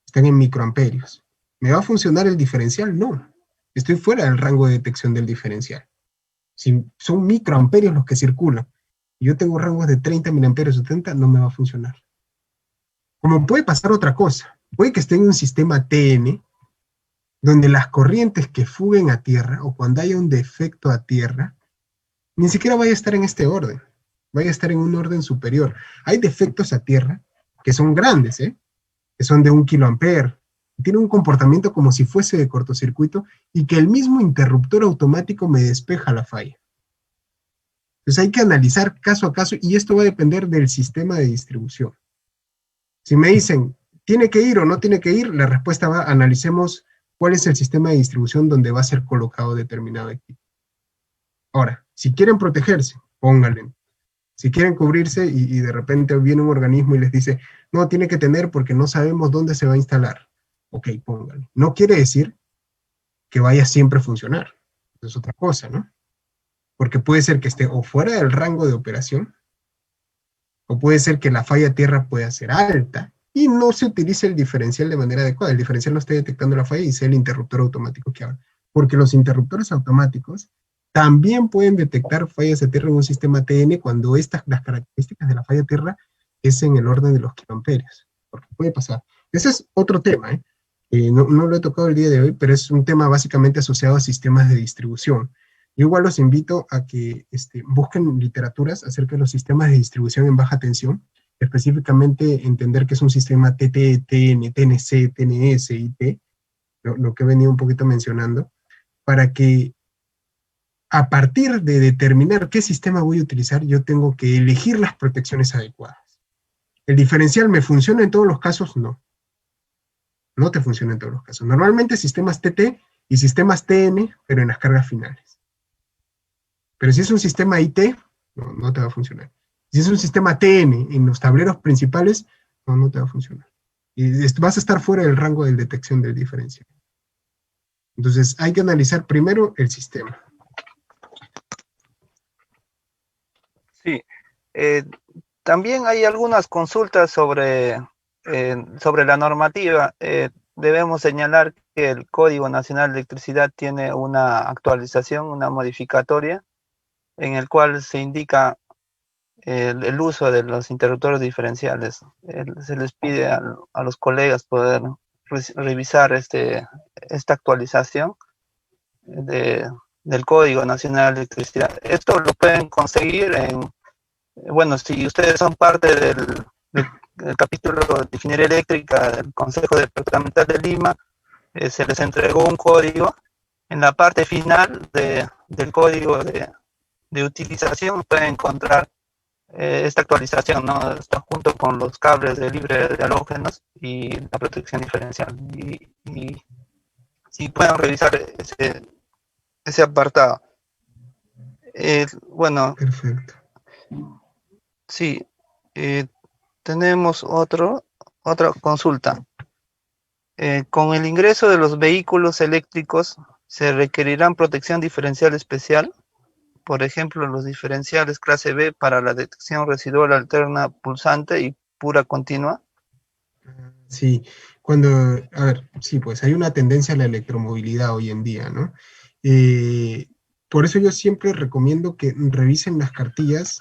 Están en microamperios. ¿Me va a funcionar el diferencial? No. Estoy fuera del rango de detección del diferencial. Si son microamperios los que circulan, y yo tengo rangos de 30 miliamperios, 70, no me va a funcionar. Como puede pasar otra cosa, puede que esté en un sistema TN, donde las corrientes que fuguen a tierra, o cuando haya un defecto a tierra, ni siquiera vaya a estar en este orden, vaya a estar en un orden superior. Hay defectos a tierra que son grandes, que que son de 1 kiloampere, tiene un comportamiento como si fuese de cortocircuito, y que el mismo interruptor automático me despeja la falla. Entonces hay que analizar caso a caso, y esto va a depender del sistema de distribución. Si me dicen, ¿tiene que ir o no tiene que ir? La respuesta va, analicemos cuál es el sistema de distribución donde va a ser colocado determinado equipo. Ahora, si quieren protegerse, pónganle. Si quieren cubrirse y de repente viene un organismo y les dice, no, tiene que tener porque no sabemos dónde se va a instalar. Ok, pónganle. No quiere decir que vaya siempre a funcionar. Eso es otra cosa, ¿no? Porque puede ser que esté o fuera del rango de operación, o puede ser que la falla tierra pueda ser alta y no se utilice el diferencial de manera adecuada. El diferencial no esté detectando la falla y sea el interruptor automático que habla. Porque los interruptores automáticos también pueden detectar fallas de tierra en un sistema TN cuando las características de la falla tierra es en el orden de los kiloamperios. Porque puede pasar. Ese es otro tema, ¿eh? No lo he tocado el día de hoy, pero es un tema básicamente asociado a sistemas de distribución. Yo igual los invito a que busquen literaturas acerca de los sistemas de distribución en baja tensión, específicamente entender que es un sistema TT, TN, TNC, TNS, IT, lo que he venido un poquito mencionando, para que a partir de determinar qué sistema voy a utilizar, yo tengo que elegir las protecciones adecuadas. ¿El diferencial me funciona en todos los casos? No. No te funciona en todos los casos. Normalmente sistemas TT y sistemas TN, pero en las cargas finales. Pero si es un sistema IT, no te va a funcionar. Si es un sistema TN en los tableros principales, no te va a funcionar. Y vas a estar fuera del rango de detección del diferencial. Entonces hay que analizar primero el sistema. Sí, también hay algunas consultas sobre la normativa. Debemos señalar que el Código Nacional de Electricidad tiene una actualización, una modificatoria, en el cual se indica el uso de los interruptores diferenciales. Se les pide a los colegas poder revisar esta actualización del Código Nacional de Electricidad. Esto lo pueden conseguir bueno, si ustedes son parte del capítulo de Ingeniería Eléctrica del Consejo Departamental de Lima, se les entregó un código. En la parte final del código de utilización pueden encontrar esta actualización, ¿no? Está junto con los cables de libre de halógenos y la protección diferencial. Y si pueden revisar ese apartado. Bueno, Perfecto. sí, tenemos otra consulta. Con el ingreso de los vehículos eléctricos, ¿se requerirán protección diferencial especial? Por ejemplo, los diferenciales clase B para la detección residual alterna pulsante y pura continua. Sí, sí, pues hay una tendencia a la electromovilidad hoy en día, ¿no? Por eso yo siempre recomiendo que revisen las cartillas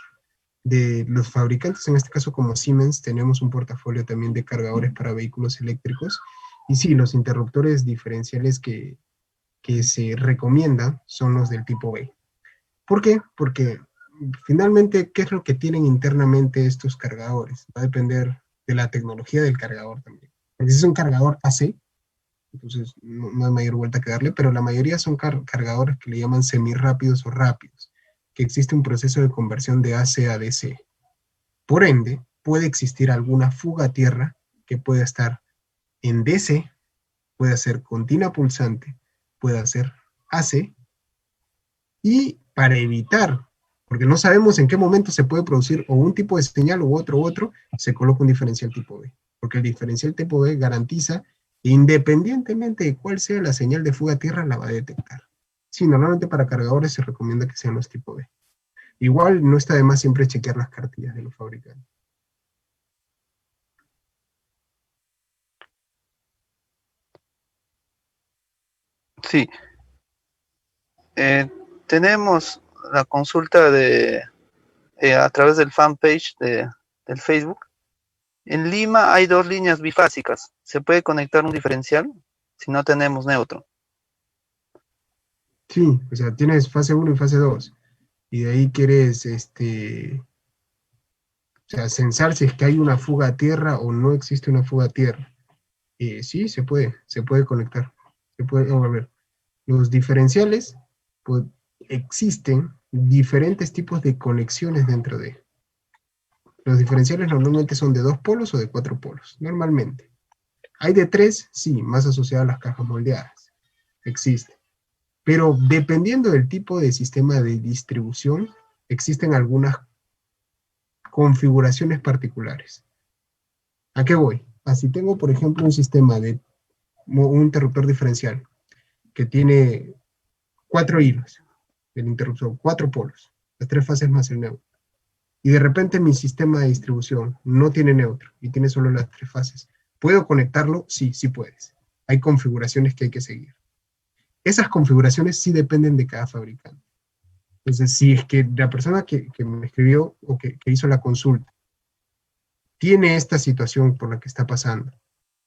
de los fabricantes, en este caso como Siemens, tenemos un portafolio también de cargadores para vehículos eléctricos, y sí, los interruptores diferenciales que se recomiendan son los del tipo B. ¿Por qué? Porque finalmente, ¿qué es lo que tienen internamente estos cargadores? Va a depender de la tecnología del cargador también. Porque si es un cargador AC, entonces no hay mayor vuelta que darle, pero la mayoría son cargadores que le llaman semirrápidos o rápidos, que existe un proceso de conversión de AC a DC. Por ende, puede existir alguna fuga a tierra que pueda estar en DC, puede ser continua pulsante, puede ser AC, y para evitar, porque no sabemos en qué momento se puede producir o un tipo de señal u otro, se coloca un diferencial tipo B, porque el diferencial tipo B garantiza que independientemente de cuál sea la señal de fuga a tierra, la va a detectar. Sí, normalmente para cargadores se recomienda que sean los tipo B. Igual no está de más siempre chequear las cartillas de los fabricantes. Sí, tenemos la consulta a través del fanpage del Facebook. En Lima hay 2 líneas bifásicas. ¿Se puede conectar un diferencial si no tenemos neutro? Sí, o sea, tienes fase 1 y fase 2. Y de ahí quieres, o sea, censar si es que hay una fuga a tierra o no existe una fuga a tierra. Sí, se puede conectar. Vamos a ver, los diferenciales, pues existen diferentes tipos de conexiones dentro de. Los diferenciales normalmente son de 2 polos o de 4 polos, normalmente. Hay de 3, sí, más asociadas a las cajas moldeadas. Existe. Pero dependiendo del tipo de sistema de distribución, existen algunas configuraciones particulares. ¿A qué voy? Así tengo, por ejemplo, un sistema de un interruptor diferencial que tiene 4 hilos del interruptor, 4 polos, las 3 fases más el neutro. Y de repente mi sistema de distribución no tiene neutro y tiene solo las 3 fases. ¿Puedo conectarlo? Sí, sí puedes. Hay configuraciones que hay que seguir. Esas configuraciones sí dependen de cada fabricante. Entonces, si es que la persona que me escribió o que hizo la consulta tiene esta situación por la que está pasando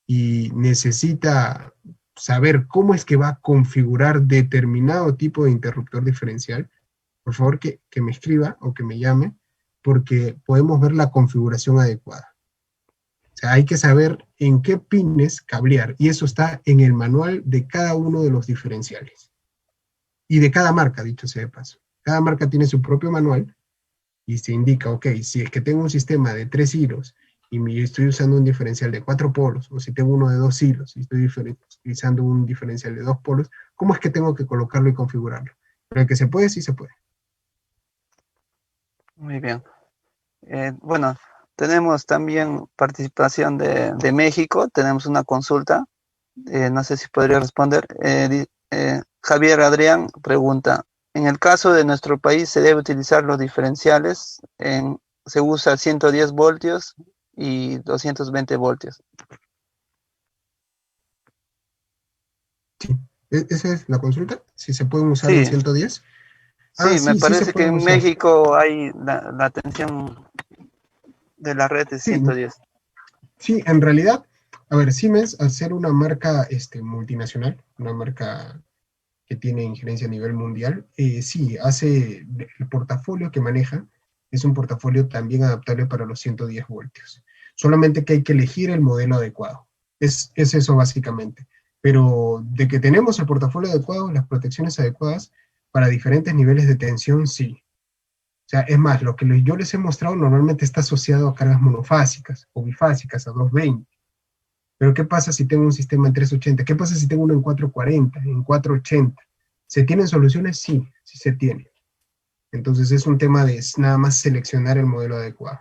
y necesita saber cómo es que va a configurar determinado tipo de interruptor diferencial, por favor que me escriba o que me llame, porque podemos ver la configuración adecuada. O sea, hay que saber en qué pines cablear, y eso está en el manual de cada uno de los diferenciales. Y de cada marca, dicho sea de paso. Cada marca tiene su propio manual, y se indica, ok, si es que tengo un sistema de 3 hilos, y estoy usando un diferencial de 4 polos, o si tengo uno de 2 hilos, y estoy utilizando un diferencial de 2 polos, ¿cómo es que tengo que colocarlo y configurarlo? Pero el que se puede, sí se puede. Muy bien. Bueno, tenemos también participación de México, tenemos una consulta, no sé si podría responder. Javier Adrián pregunta, en el caso de nuestro país se debe utilizar los diferenciales, se usa 110 voltios y 220 voltios. Sí, esa es la consulta, si se pueden usar en Sí, 110. sí, me Sí, sí se parece que pueden en usar. México hay la tensión de la red es Sí, 110. sí, en realidad, a ver, Siemens, al ser una marca multinacional, una marca que tiene injerencia a nivel mundial, sí, hace el portafolio que maneja, es un portafolio también adaptable para los 110 voltios. Solamente que hay que elegir el modelo adecuado. Es eso básicamente. Pero de que tenemos el portafolio adecuado, las protecciones adecuadas para diferentes niveles de tensión, sí. O sea, es más, lo que yo les he mostrado normalmente está asociado a cargas monofásicas o bifásicas a 220. Pero ¿qué pasa si tengo un sistema en 380? ¿Qué pasa si tengo uno en 440, en 480? ¿Se tienen soluciones? Sí, sí se tiene. Entonces es un tema de nada más seleccionar el modelo adecuado.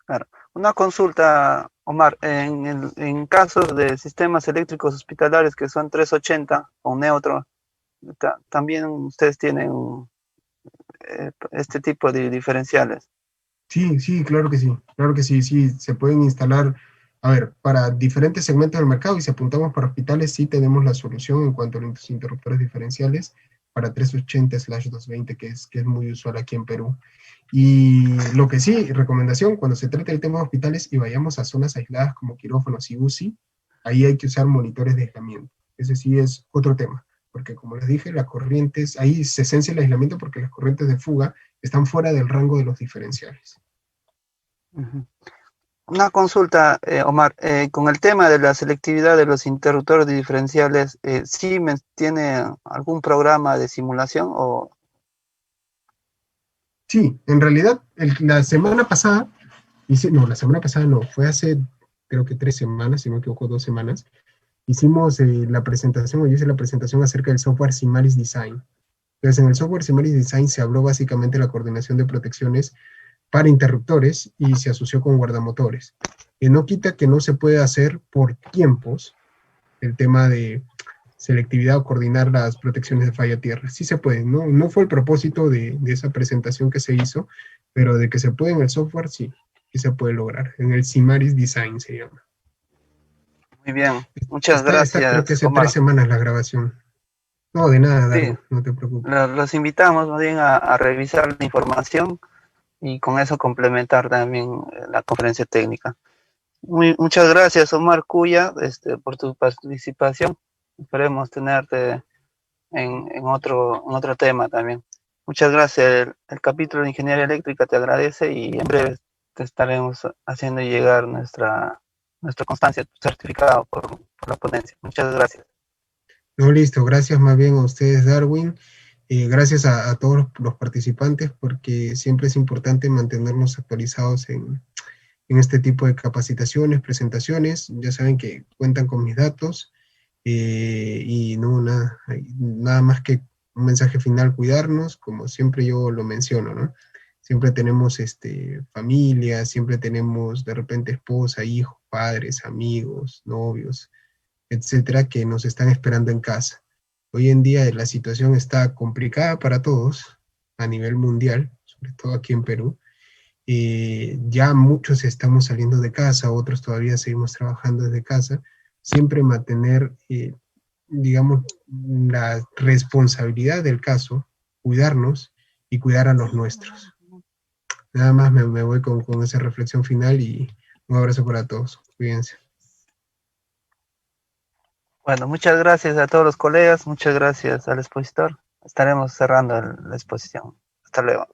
Claro. Una consulta, Omar, en casos de sistemas eléctricos hospitalarios que son 380 con neutro, también ustedes tienen este tipo de diferenciales. Sí, sí, claro que sí, sí, se pueden instalar, a ver, para diferentes segmentos del mercado, y si apuntamos para hospitales, sí tenemos la solución en cuanto a los interruptores diferenciales para 380/220, que es muy usual aquí en Perú. Y lo que sí, recomendación, cuando se trate el tema de hospitales y vayamos a zonas aisladas como quirófanos y UCI, ahí hay que usar monitores de aislamiento. Ese sí es otro tema, porque como les dije, las corrientes, ahí se esencia el aislamiento porque las corrientes de fuga están fuera del rango de los diferenciales. Ujú. Una consulta, Omar, con el tema de la selectividad de los interruptores diferenciales, ¿Siemens tiene algún programa de simulación o? Sí, en realidad, la semana pasada, no, la semana pasada no, fue hace creo que 3 semanas, si no me equivoco, 2 semanas, hicimos la presentación, o yo hice la presentación acerca del software Simaris Design. Entonces, en el software Simaris Design se habló básicamente de la coordinación de protecciones para interruptores y se asoció con guardamotores. No quita que no se puede hacer por tiempos el tema de selectividad o coordinar las protecciones de falla tierra. Sí se puede, no fue el propósito de esa presentación que se hizo, pero de que se puede en el software, sí, sí se puede lograr. En el Simaris Design se llama. Muy bien, muchas Está creo que gracias, hace Omar. 3 semanas la grabación. No, de nada, Sí, Dardo, no te preocupes. los invitamos más bien a revisar la información y con eso complementar también la conferencia técnica. Muchas gracias, Omar Cuya, por tu participación. Esperemos tenerte en otro tema también. Muchas gracias. El capítulo de Ingeniería Eléctrica te agradece y en breve te estaremos haciendo llegar nuestra constancia, tu certificado por la ponencia. Muchas gracias. No, listo, gracias más bien a ustedes, Darwin. Gracias a todos los participantes, porque siempre es importante mantenernos actualizados en este tipo de capacitaciones, presentaciones. Ya saben que cuentan con mis datos. Y no, nada más que un mensaje final, cuidarnos, como siempre yo lo menciono, ¿no? Siempre tenemos familia, siempre tenemos de repente esposa, hijos, padres, amigos, novios, etcétera, que nos están esperando en casa. Hoy en día la situación está complicada para todos a nivel mundial, sobre todo aquí en Perú. Ya muchos estamos saliendo de casa, otros todavía seguimos trabajando desde casa. Siempre mantener, digamos, la responsabilidad del caso, cuidarnos y cuidar a los nuestros. Nada más me voy con esa reflexión final y un abrazo para todos. Cuídense. Bueno, muchas gracias a todos los colegas, muchas gracias al expositor. Estaremos cerrando la exposición. Hasta luego.